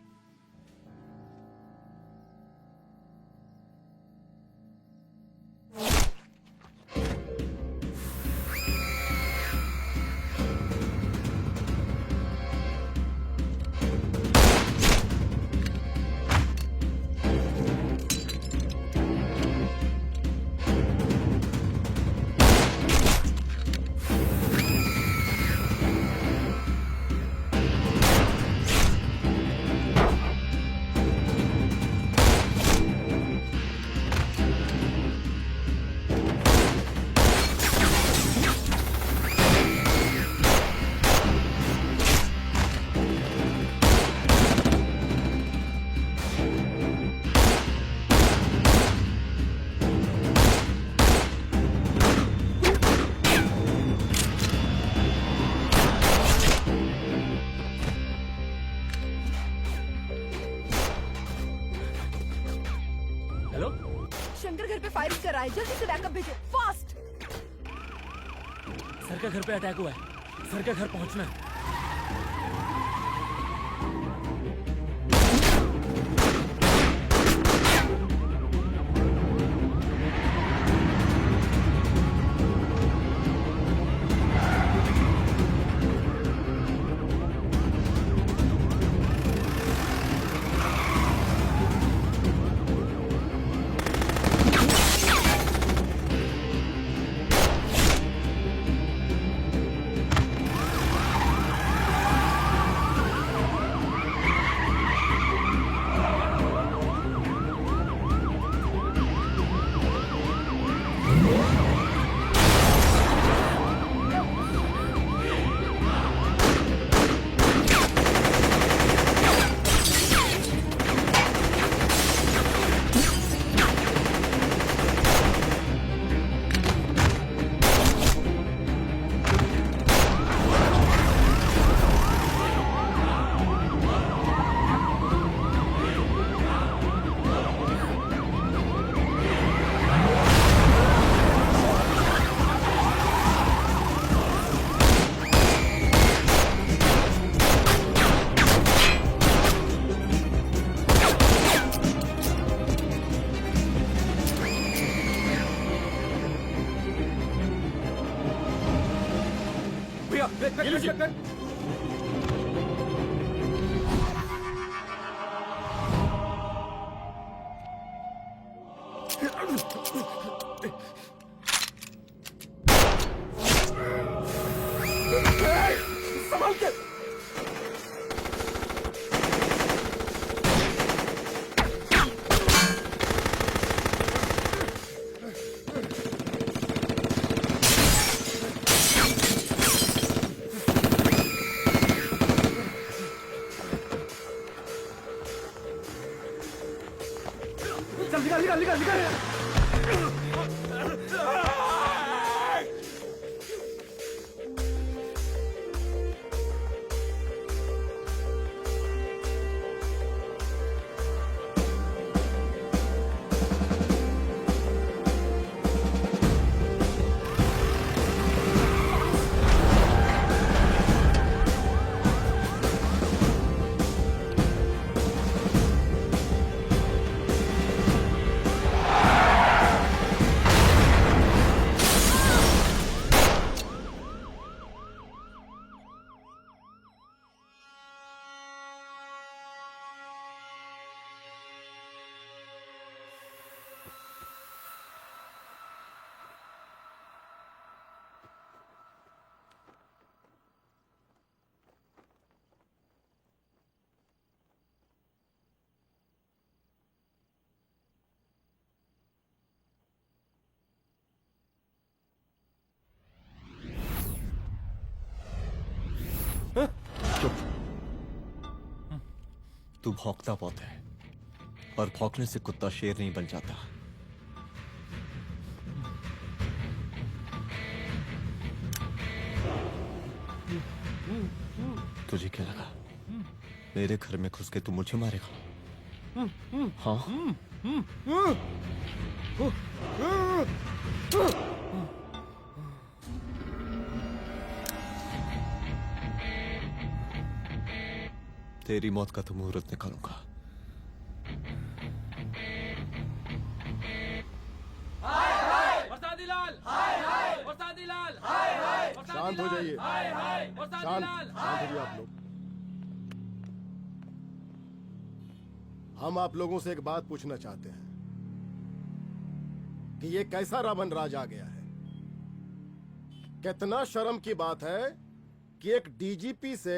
शंकर घर पे फायरिंग कर रहा है, जल्दी से बैकअप भेजो, फास्ट। सर का घर पे अटैक हुआ है, सर का घर पहुंचना है। संभाल के। चल निकाल निकाल निकाल निकाल। चुप। तू भौंकता बहुत है, और भौंकने से कुत्ता शेर नहीं बन जाता। तुझे क्या लगा मेरे घर में घुस के तू मुझे मारेगा? हाँ? तेरी मौत का तो मुहूर्त निकालूंगा। शांत हो जाइए। शांत हो जाइए आप लोग। हम आप लोगों से एक बात पूछना चाहते हैं कि ये कैसा रावण राज आ गया है। कितना शर्म की बात है कि एक डीजीपी से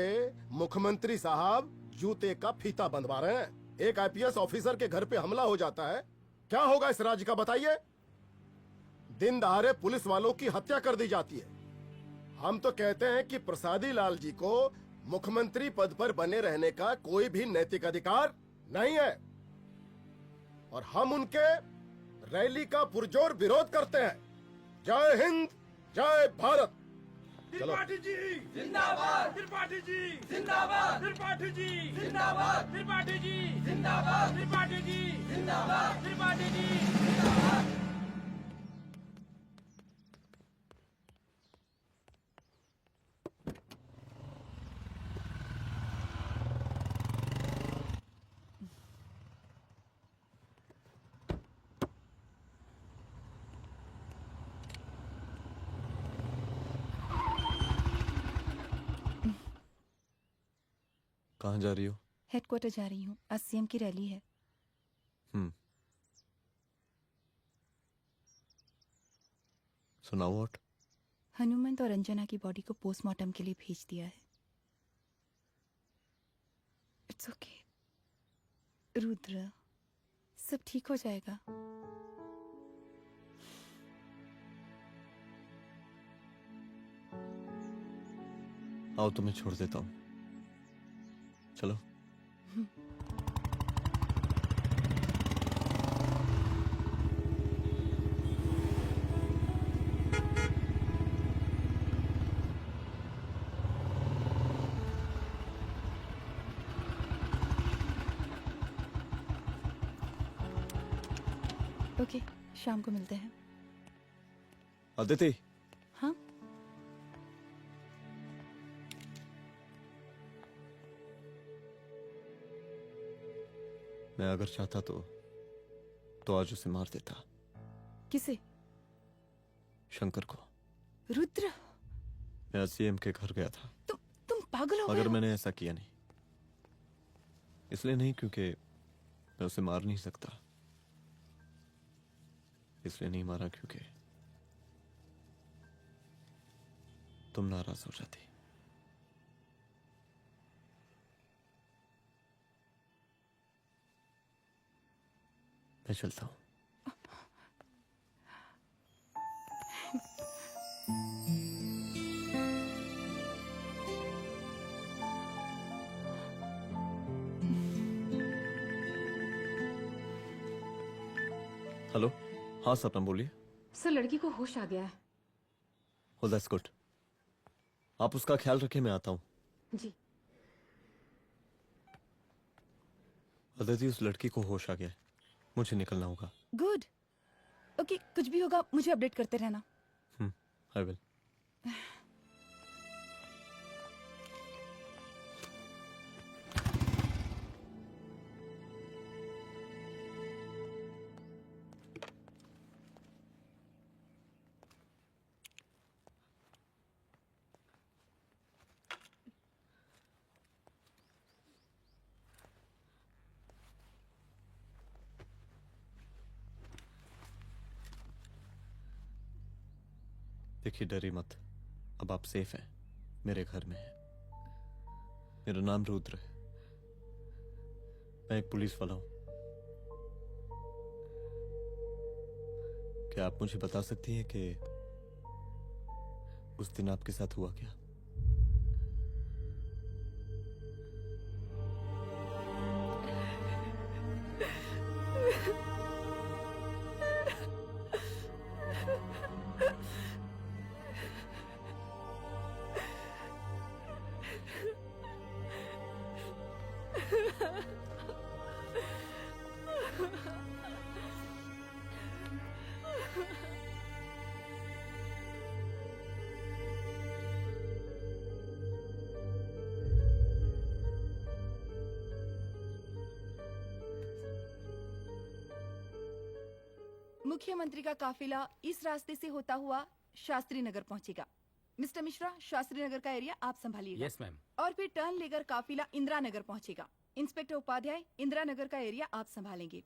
मुख्यमंत्री साहब जूते का फीता बंधवा रहे हैं। एक आईपीएस ऑफिसर के घर पे हमला हो जाता है, क्या होगा इस राज्य का बताइए? दिन दहाड़े पुलिस वालों की हत्या कर दी जाती है। हम तो कहते हैं कि प्रसादी लाल जी को मुख्यमंत्री पद पर बने रहने का कोई भी नैतिक अधिकार नहीं है, और हम उनके रैली का पुरजोर विरोध करते हैं। जय हिंद, जय भारत। चलो। त्रिपाठी जी जिंदाबाद, त्रिपाठी जी जिंदाबाद, त्रिपाठी जी जिंदाबाद, त्रिपाठी जी जिंदाबाद, त्रिपाठी जी जिंदाबाद, त्रिपाठी जी जिंदाबाद। कहाँ जा रही हो? हेडक्वार्टर जा रही हूँ, आज सीएम की रैली है। सुनाओ। व्हाट? हनुमंत और अंजना की बॉडी को पोस्टमार्टम के लिए भेज दिया है। इट्स ओके रुद्र, सब ठीक हो जाएगा। आओ तुम्हें छोड़ देता हूँ, चलो। ओके, शाम को मिलते हैं। अदिति। हाँ? मैं अगर चाहता तो आज उसे मार देता। किसे? शंकर को। रुद्र, मैं सीएम के घर गया था। तुम पागल हो गए मगर हो? मैंने ऐसा किया नहीं। इसलिए नहीं क्योंकि मैं उसे मार नहीं सकता, इसलिए नहीं मारा क्योंकि तुम नाराज हो जाती। मैं चलता हूं। हेलो। हाँ सपना बोलिए। सर, लड़की को होश आ गया है। Oh, that's good. आप उसका ख्याल रखिए, मैं आता हूँ। जी। अदिति, उस लड़की को होश आ गया है, मुझे निकलना होगा। गुड। ओके, कुछ भी होगा मुझे अपडेट करते रहना। I will. देखिए, डरी मत, अब आप सेफ हैं, मेरे घर में हैं। मेरा नाम रुद्र है, मैं एक पुलिस वाला हूं। क्या आप मुझे बता सकती हैं कि उस दिन आपके साथ हुआ क्या? मुख्यमंत्री का काफिला इस रास्ते से होता हुआ शास्त्री नगर पहुंचेगा। मिस्टर मिश्रा, शास्त्री नगर का एरिया आप संभालिएगा। Yes ma'am. और फिर टर्न लेकर काफिला इंदिरा नगर पहुंचेगा। इंस्पेक्टर उपाध्याय, इंदिरा नगर का एरिया आप संभालेंगे।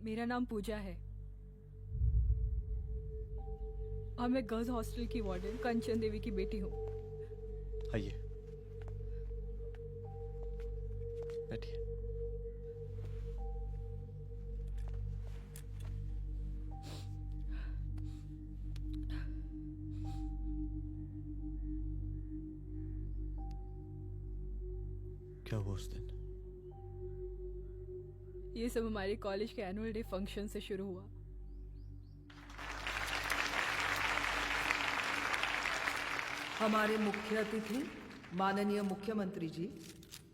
मेरा नाम पूजा है और मैं गर्ल्स हॉस्टल की वार्डन कंचन देवी की बेटी हूँ। आइए, बैठिए। क्या हुआ उस दिन? ये सब हमारे कॉलेज के एनुअल डे फंक्शन से शुरू हुआ। हमारे मुख्य अतिथि माननीय मुख्यमंत्री जी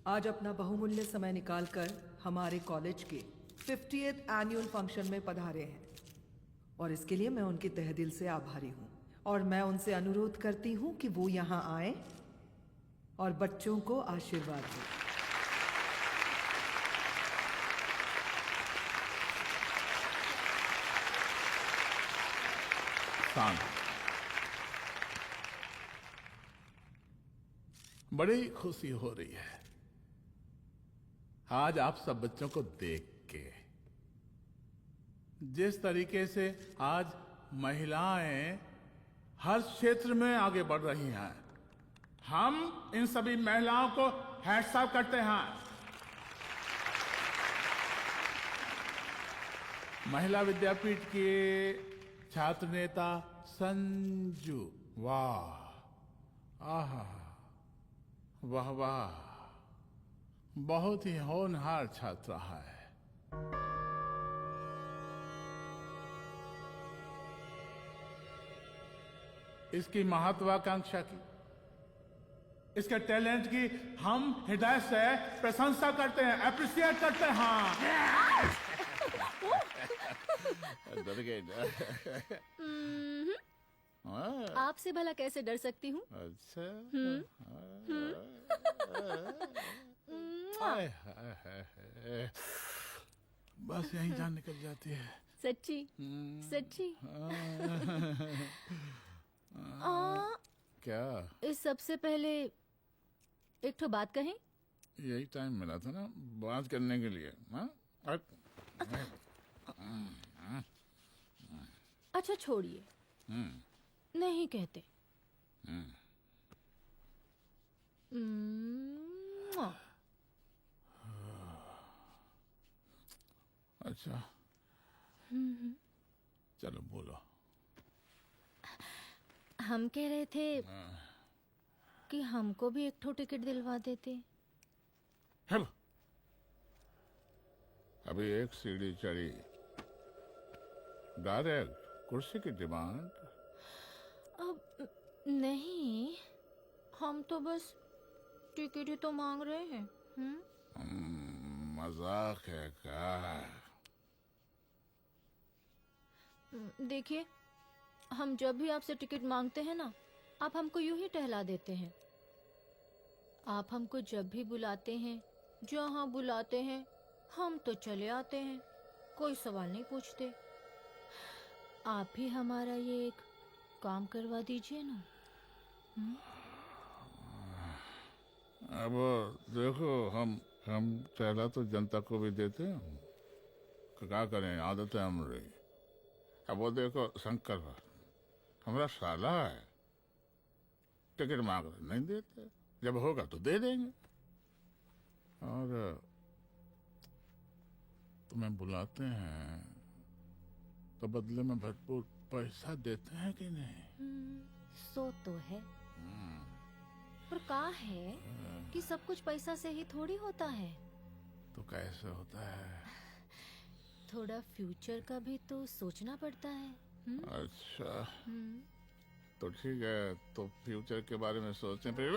आज अपना बहुमूल्य समय निकालकर हमारे कॉलेज के 50th एनुअल फंक्शन में पधारे हैं और इसके लिए मैं उनके तहे दिल से आभारी हूँ और मैं उनसे अनुरोध करती हूँ कि वो यहाँ आए और बच्चों को आशीर्वाद दें। बड़ी खुशी हो रही है आज आप सब बच्चों को देख के। जिस तरीके से आज महिलाएं हर क्षेत्र में आगे बढ़ रही हैं, हम इन सभी महिलाओं को हैट्स ऑफ करते हैं। महिला विद्यापीठ के छात्र नेता संजू, वाह, आहा, वाह वाह, बहुत ही होनहार छात्रा है। इसकी महत्वाकांक्षा की, इसके टैलेंट की हम हृदय से प्रशंसा करते हैं, अप्रिशिएट करते हैं। डर गए ना? आपसे भला कैसे डर सकती हूँ? अच्छा। बस यही जान निकल जाती है। सच्ची सच्ची। क्या? इस सबसे पहले एक ठो बात कहें? यही टाइम मिला था ना बात करने के लिए। अच्छा छोड़िए, नहीं कहते। अच्छा चलो बोलो। हम कह रहे थे कि हमको भी एक ठो टिकट दिलवा देते। हम अभी एक सीढ़ी चढ़ी, डायरेक्ट कुर्सी की डिमांड? अब नहीं, हम तो बस टिकट ही तो मांग रहे हैं। मजाक है क्या? देखिए, हम जब भी आपसे टिकट मांगते हैं ना, आप हमको यूं ही टहला देते हैं। आप हमको जब भी बुलाते हैं, जहाँ बुलाते हैं, हम तो चले आते हैं, कोई सवाल नहीं पूछते। आप भी हमारा ये एक काम करवा दीजिए ना। अब देखो, हम चहला तो जनता को भी देते हैं, क्या करें, आदत है हमारी। अब वो देखो शंकर हमारा साला है, टिकट मांग रहे नहीं देते, जब होगा तो दे देंगे। और तुम्हें बुलाते हैं तो बदले में भरपूर पैसा देते हैं कि नहीं? सो तो है, पर कहा है कि सब कुछ पैसा से ही थोड़ी होता है। तो कैसे होता है? थोड़ा फ्यूचर का भी तो सोचना पड़ता है। अच्छा तो ठीक है, तो फ्यूचर के बारे में सोचते हैं फिर।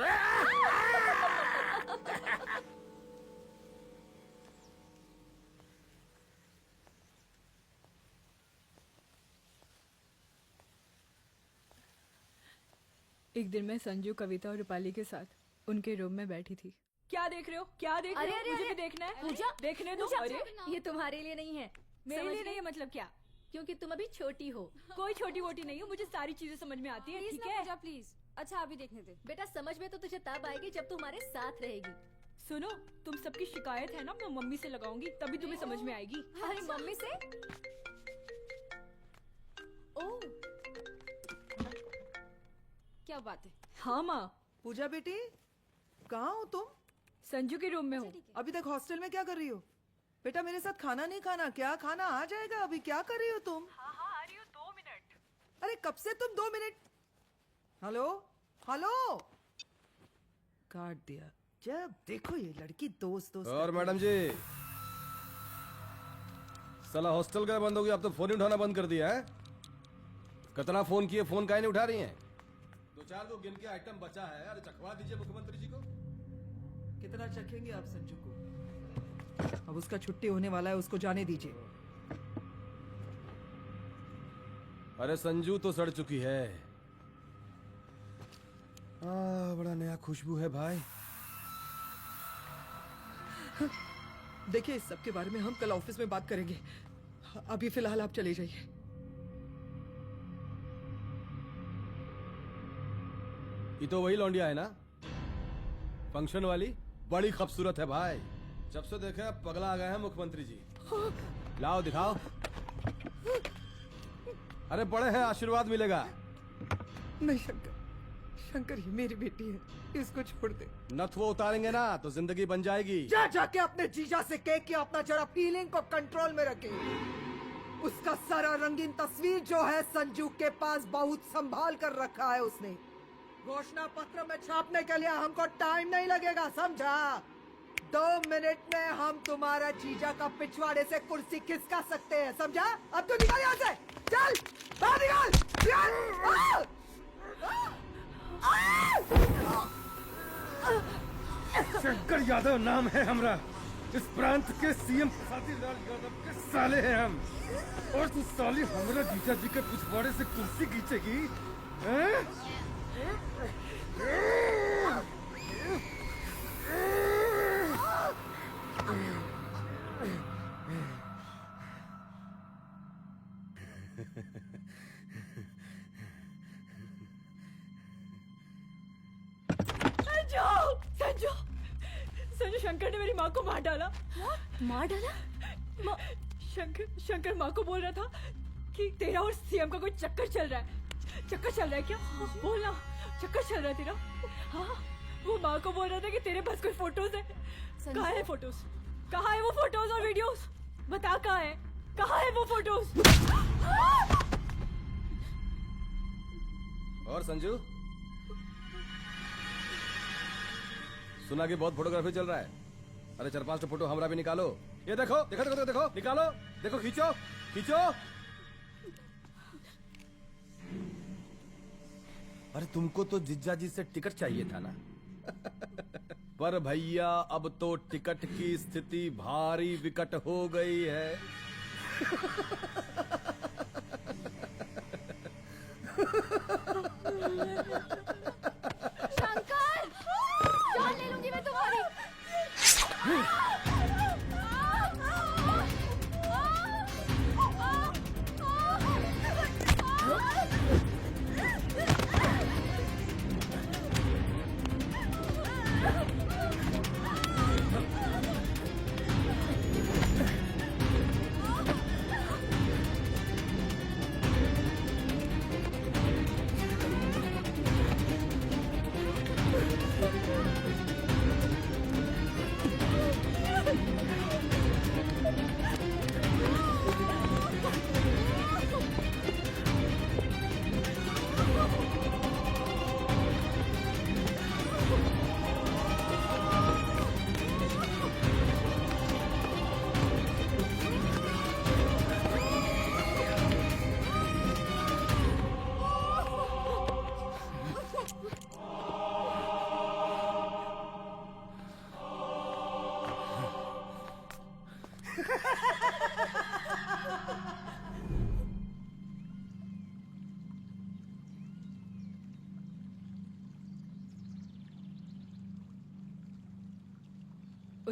एक दिन मैं संजू, कविता और रूपाली के साथ उनके रूम में बैठी थी। क्या देख रहे हो? क्या देख रहे हो? अरे, मुझे अरे, भी देखना है। पूजा, देखने दो। पूजा, अरे ये तुम्हारे लिए नहीं है, मेरे समझ लिए गई? नहीं है मतलब क्या? क्योंकि तुम अभी छोटी हो। कोई छोटी वोटी नहीं हो, मुझे सारी चीजें समझ में आती है। प्लीज ठीक ना है पूजा, प्लीज। अच्छा अभी देखने दे। बेटा समझ में तो तुझे तब आएगी जब तू हमारे साथ रहेगी। सुनो, तुम सबकी शिकायत है ना, मैं मम्मी से लगाऊंगी, तभी तुम्हें समझ में आएगी। अरे मम्मी से? ओह, क्या बात है? हाँ माँ। पूजा बेटी, कहाँ हो तुम? संजू के रूम में हूँ। अभी तक हॉस्टल में क्या कर रही हो? बेटा मेरे साथ खाना नहीं खाना क्या? खाना आ जाएगा, अभी क्या कर रही हो तुम? हाँ हाँ आ रही हूँ, 2 मिनट। अरे कब से तुम 2 मिनट? हेलो हेलो, काट दिया। जब देखो ये लड़की दोस्त और करती मैडम है। जी, साला हॉस्टल का बंद हो गया, अब तो फोन ही उठाना बंद कर दिया है। कितना फोन किए, फोन काहे नहीं उठा रही हैं? 2-4 को गिन के आइटम बचा है, अरे चखवा दीजिए मुख्यमंत्री जी को। कितना चखेंगे आप संजू को? अब उसका छुट्टी होने वाला है, उसको जाने दीजिए। अरे संजू तो सड़ चुकी है। बड़ा नया खुशबू है भाई। देखिए इस सब के बारे में हम कल ऑफिस में बात करेंगे, अभी फिलहाल आप चले जाइए। ये तो वही लौंडिया है ना, फंक्शन वाली? बड़ी खूबसूरत है भाई, जब से देखे पगला आ गए हैं मुख्यमंत्री जी। लाओ दिखाओ। अरे बड़े हैं, आशीर्वाद मिलेगा। नहीं शंकर, शंकर ये मेरी बेटी है, इसको छोड़ दे। नथ वो उतारेंगे ना तो जिंदगी बन जाएगी। जा जाके अपने जीजा से कह के अपना जरा फीलिंग को कंट्रोल में रखे। उसका सारा रंगीन तस्वीर जो है संजू के पास बहुत संभाल कर रखा है उसने। घोषणा पत्र में छापने के लिए हमको टाइम नहीं लगेगा, समझा? 2 मिनट में हम तुम्हारा जीजा का पिछवाड़े से कुर्सी खिसका सकते हैं, समझा? अब तो निकल यहाँ से, चल बाहर निकल। शंकर यादव नाम है हमरा, इस प्रांत के सीएम शादीलाल यादव के साले हैं हम, और तू साली हमरा जीजा जी के पिछवाड़े से कुर्सी खींचेगी? हैं? संजू, संजू शंकर ने मेरी माँ को मार डाला। मार डाला? शंकर माँ को बोल रहा था कि तेरा और सीएम का कोई चक्कर चल रहा है। चक्कर चल रहा है क्या? बोलना, चक्कर चल रहा है तेरा? हाँ, वो माँ को बोल रहा था कि तेरे पास कोई फोटोज है। कहाँ है फोटोज? कहाँ है वो फोटोज और वीडियोस? बता कहाँ है? कहाँ है वो फोटोज? और संजू, सुना कि बहुत फोटोग्राफी चल रहा है। अरे 4-5 तो फोटो हमरा भी निकालो। ये देखो देखो देखो देखो, देखो निकालो, देखो खींचो खींचो। अरे तुमको तो जिज्जा जी से टिकट चाहिए था ना। पर भैया अब तो टिकट की स्थिति भारी विकट हो गई है। शंकर, जान ले लूंगी मैं तुम्हारी।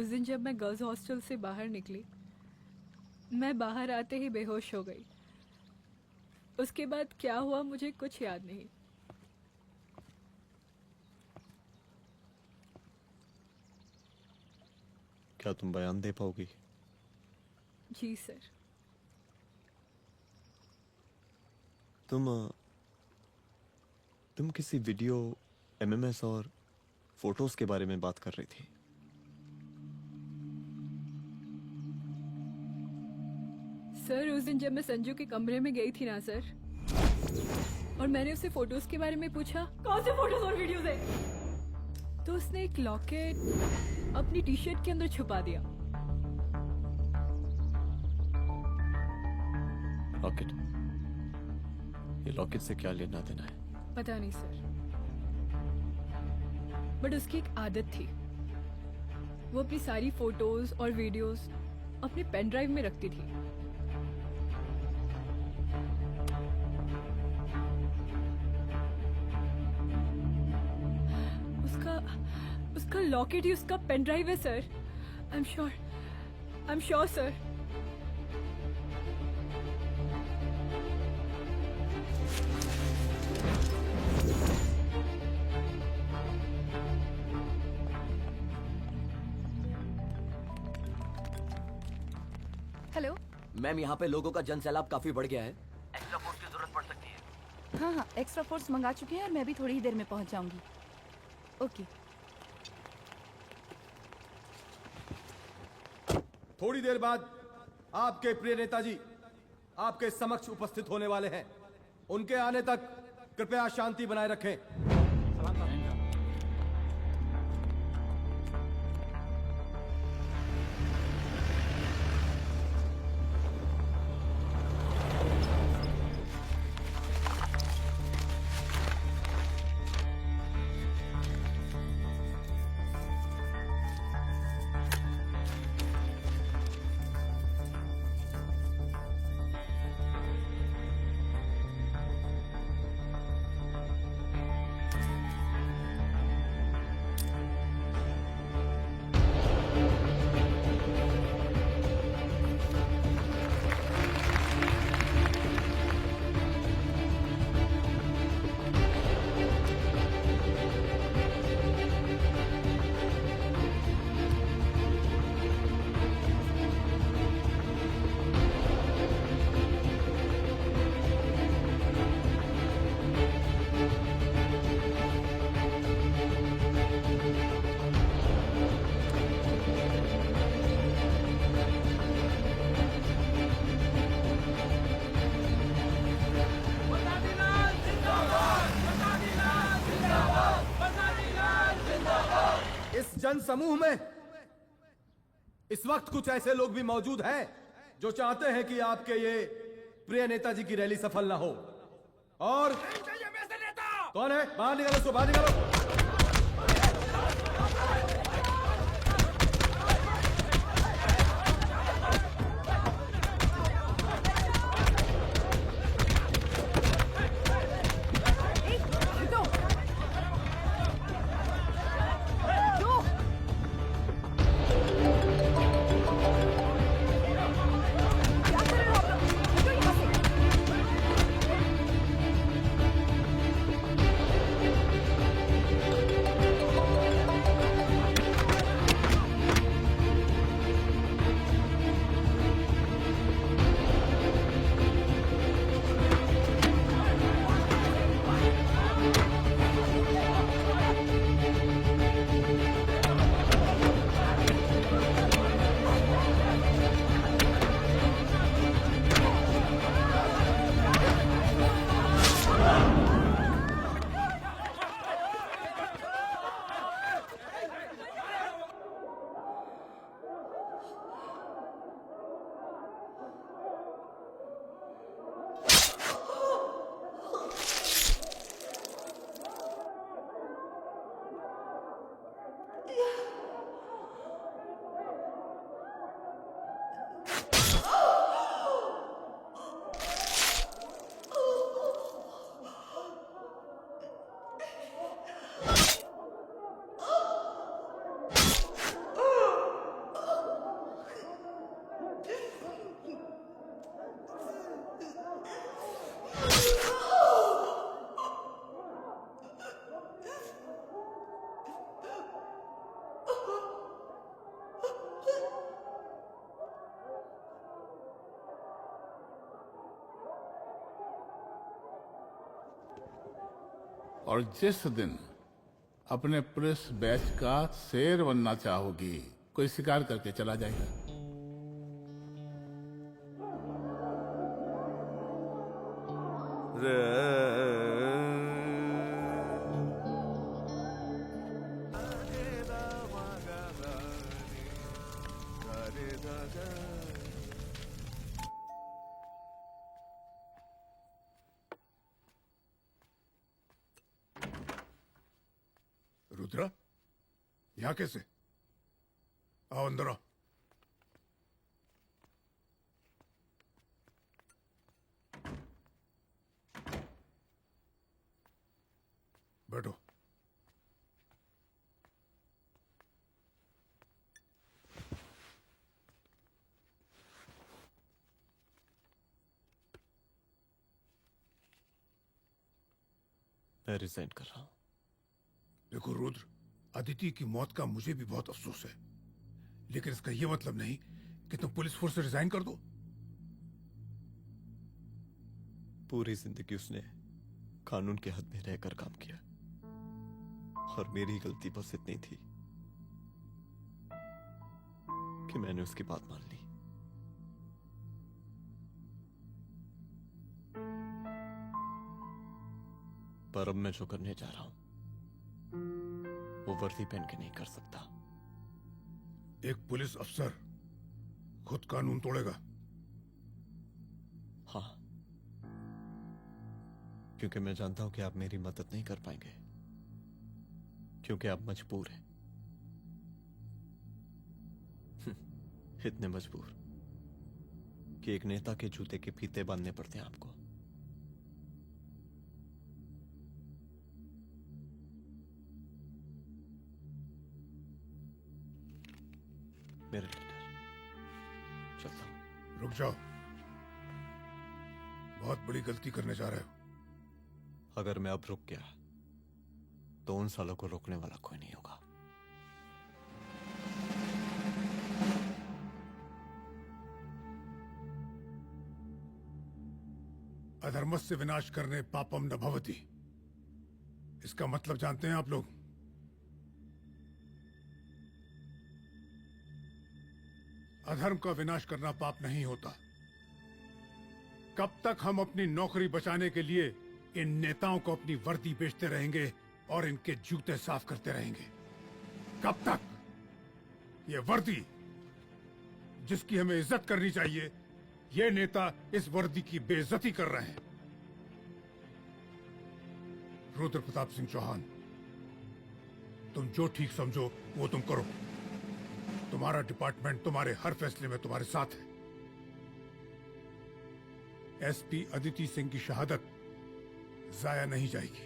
उस दिन जब मैं गर्ल्स हॉस्टल से बाहर निकली, मैं बाहर आते ही बेहोश हो गई। उसके बाद क्या हुआ मुझे कुछ याद नहीं। क्या तुम बयान दे पाओगी? जी सर। तुम किसी वीडियो, एमएमएस और फोटोज के बारे में बात कर रही थी। सर उस दिन जब मैं संजू के कमरे में गई थी ना सर, और मैंने उससे फोटोज के बारे में पूछा, कौन से फोटोज और वीडियोज है, तो उसने एक लॉकेट अपनी टी शर्ट के अंदर छुपा दिया। लॉकेट? ये लॉकेट से क्या लेना देना है? पता नहीं सर, बट उसकी एक आदत थी, वो अपनी सारी फोटोज और वीडियोज अपने पेन ड्राइव में रखती थी। उसका लॉकेट ही उसका पेन ड्राइव है sir. I am sure sir. Hello ma'am, यहाँ पे लोगों का जनसैलाब काफी बढ़ गया है। एक्स्ट्रा फोर्स की जरूरत पड़ सकती है। हाँ हाँ, एक्स्ट्रा फोर्स मंगा चुके हैं और मैं भी थोड़ी ही देर में पहुंच जाऊंगी। ओके। थोड़ी देर बाद आपके प्रिय नेताजी आपके समक्ष उपस्थित होने वाले हैं। उनके आने तक कृपया शांति बनाए रखें। जन समूह में इस वक्त कुछ ऐसे लोग भी मौजूद हैं जो चाहते हैं कि आपके ये प्रिय नेताजी की रैली सफल ना हो। और कौन है? बाहर निकालो उसको, बाहर निकालो। और जिस दिन अपने पुलिस बैच का शेर बनना चाहोगी, कोई शिकार करके चला जाएगा। रुद्रा, यहाँ कैसे? आओ अंदर आओ। बैठो। मैं रिजाइन कर रहा हूं। देखो रुद्र, अदिति की मौत का मुझे भी बहुत अफसोस है, लेकिन इसका यह मतलब नहीं कि तुम पुलिस फोर्स से रिजाइन कर दो। पूरी जिंदगी उसने कानून के हद में रहकर काम किया, और मेरी गलती बस इतनी थी कि मैंने उसकी बात मान ली। पर अब मैं जो करने जा रहा हूं वो वर्दी पहन के नहीं कर सकता। एक पुलिस अफसर खुद कानून तोड़ेगा? हाँ, क्योंकि मैं जानता हूं कि आप मेरी मदद नहीं कर पाएंगे, क्योंकि आप मजबूर हैं। इतने मजबूर कि एक नेता के जूते के फीते बांधने पड़ते हैं आपको। मेरे लीडर, चलता हूं। रुक जाओ, बहुत बड़ी गलती करने जा रहे हो। अगर मैं अब रुक गया तो उन सालों को रोकने वाला कोई नहीं होगा। अधर्मस्य विनाश करने पापम न भवति, इसका मतलब जानते हैं आप लोग? अधर्म का विनाश करना पाप नहीं होता। कब तक हम अपनी नौकरी बचाने के लिए इन नेताओं को अपनी वर्दी बेचते रहेंगे और इनके जूते साफ करते रहेंगे? कब तक? ये वर्दी जिसकी हमें इज्जत करनी चाहिए, ये नेता इस वर्दी की बेइज्जती कर रहे हैं। रुद्र प्रताप सिंह चौहान, तुम जो ठीक समझो वो तुम करो। तुम्हारा डिपार्टमेंट तुम्हारे हर फैसले में तुम्हारे साथ है। एसपी अदिति सिंह की शहादत जाया नहीं जाएगी।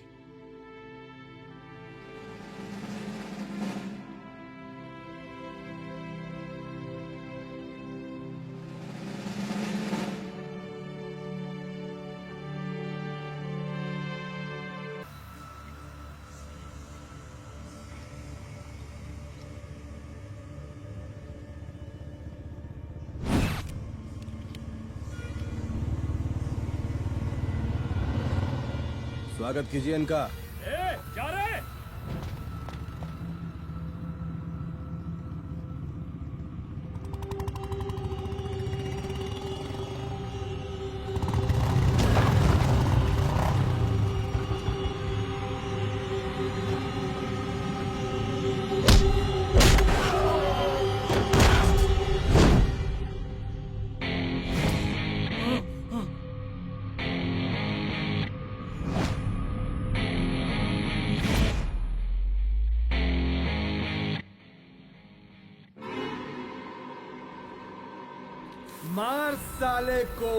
स्वागत कीजिए इनका। जा रहे? मार साले को।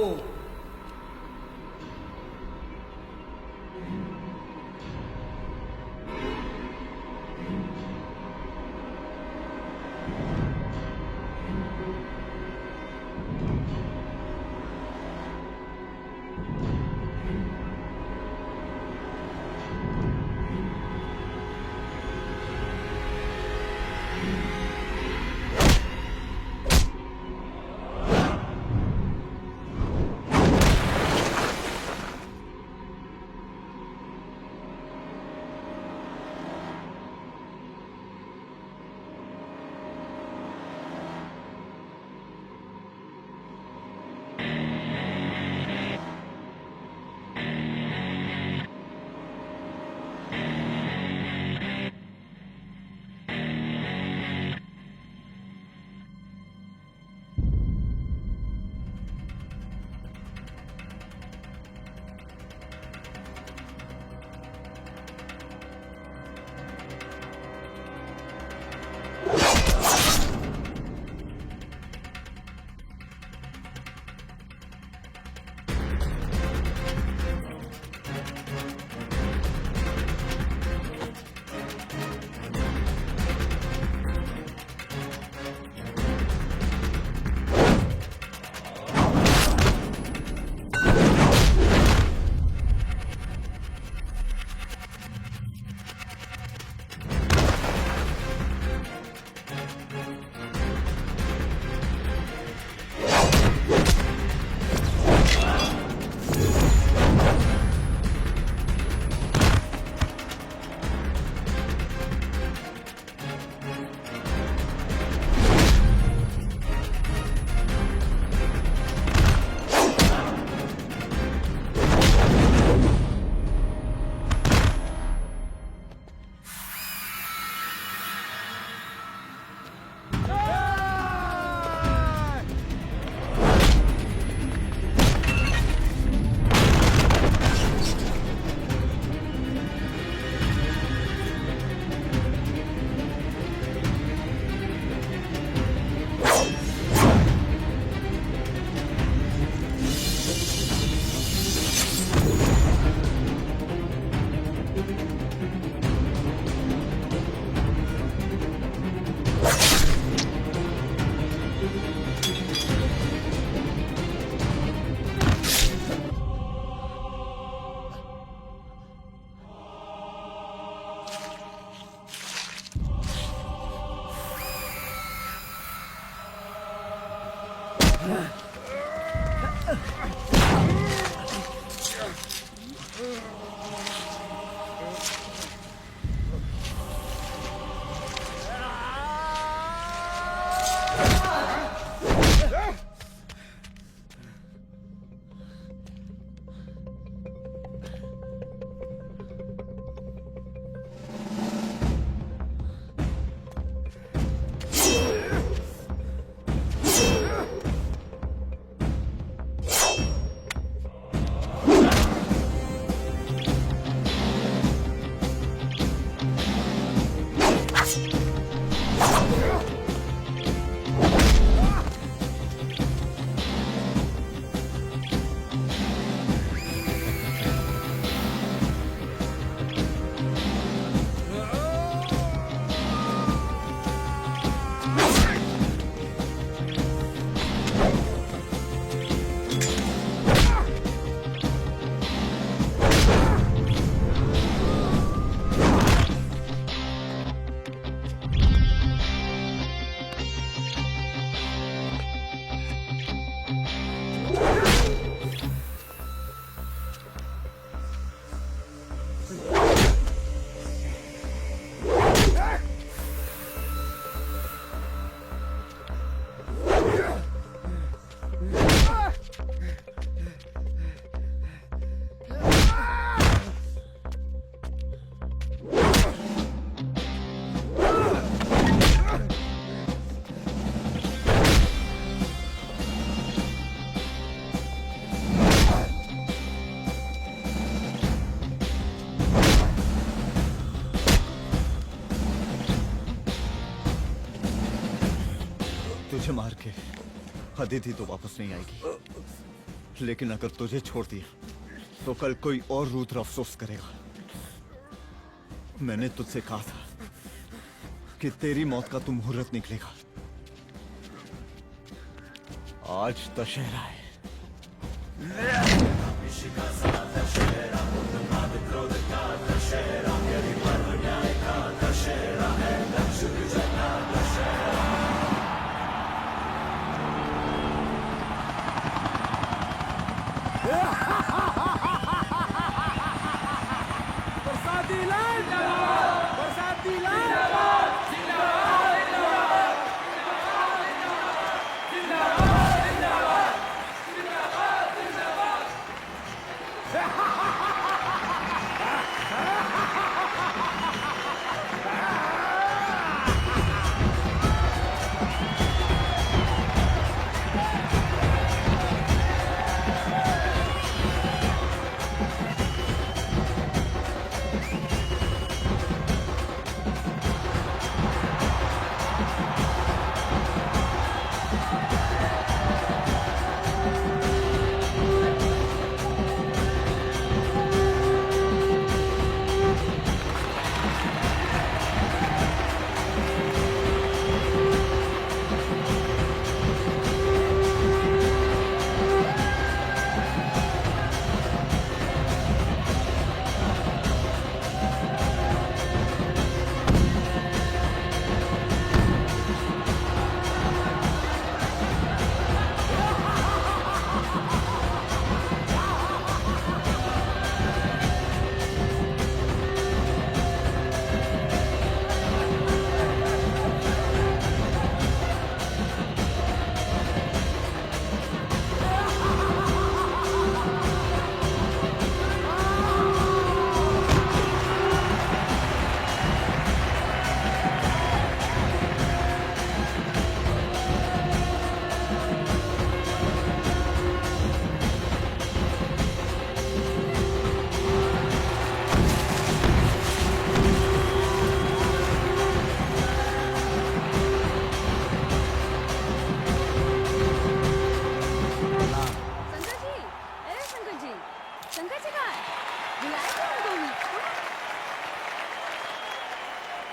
तुझे मार के अदिति तो वापस नहीं आएगी, लेकिन अगर तुझे छोड़ दिया तो कल कोई और रुद्र अफसोस करेगा। मैंने तुझसे कहा था कि तेरी मौत का तो मुहूर्त निकलेगा। आज दशहरा है। बरसाती लाल बरसाती लाल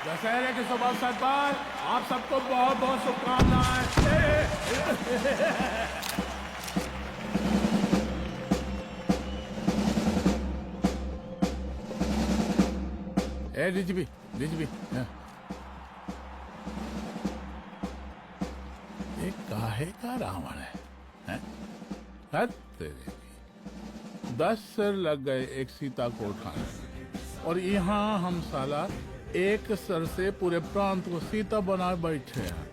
दशहरे के शुभ अवसर पर आप सबको बहुत बहुत शुभकामनाएं। ए डीजीपी ये काहे का रावण है? हैं? हद तेरे की। 10 सिर लग गए एक सीता को उठाने, और यहाँ हम साला एक सर से पूरे प्रांत को सीता बनाए बैठे हैं।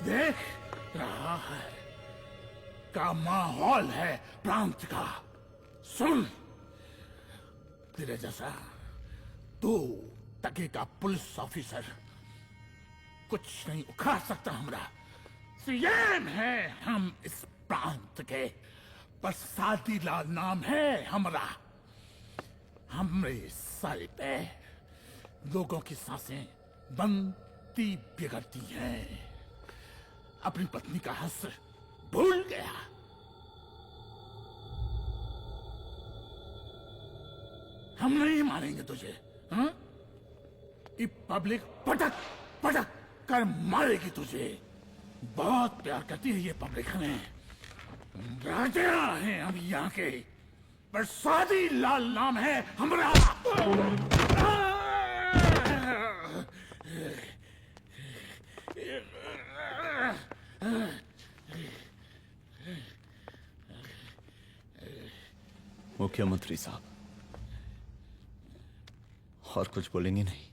देख रहा है का माहौल है प्रांत का। सुन, तेरे जैसा 2 टके का पुलिस ऑफिसर कुछ नहीं उखाड़ सकता। हमरा सीएम है हम इस प्रांत के, पर सादी लाल नाम है हमरा। हमरे सर पे लोगों की सांसें बनती बिगड़ती हैं। अपनी पत्नी का हंस भूल गया। हम नहीं मारेंगे तुझे। हाँ? ये पब्लिक पटक पटक कर मारेगी तुझे। बहुत प्यार करती है ये पब्लिक हमें। राजा हैं हम यहाँ के, पर सादी लाल नाम है हमारा। मुख्यमंत्री साहब, और कुछ बोलेंगे नहीं?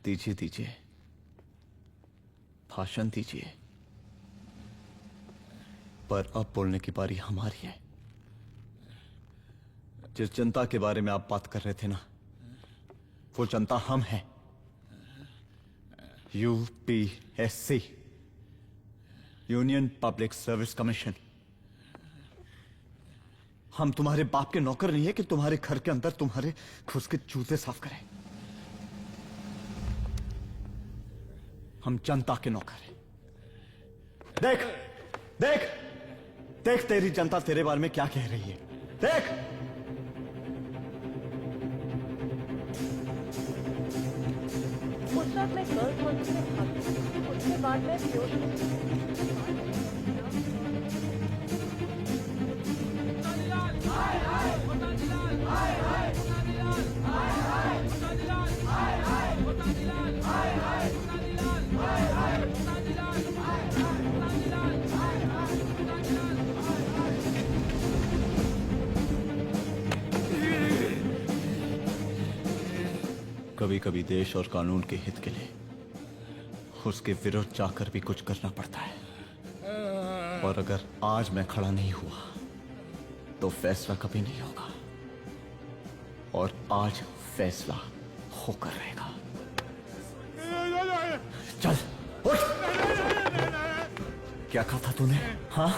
दीजिए दीजिए, भाषण दीजिए। पर अब बोलने की बारी हमारी है। जिस जनता के बारे में आप बात कर रहे थे ना, वो जनता हम हैं। UPSC, union public service commission. हम तुम्हारे बाप के नौकर नहीं है कि तुम्हारे घर के अंदर तुम्हारे खुद के जूते साफ करें। हम जनता के नौकर हैं। देख देख देख, तेरी जनता तेरे बारे में क्या कह रही है। देख, उस वक्त मैं गर्ल्स हॉस्टल में भागी, उसके बाद मैं बेहोश कभी कभी देश और कानून के हित के लिए उसके विरुद्ध जाकर भी कुछ करना पड़ता है। और अगर आज मैं खड़ा नहीं हुआ तो फैसला कभी नहीं होगा, और आज फैसला होकर रहेगा। चल उठ। क्या कहा था तूने? हाँ?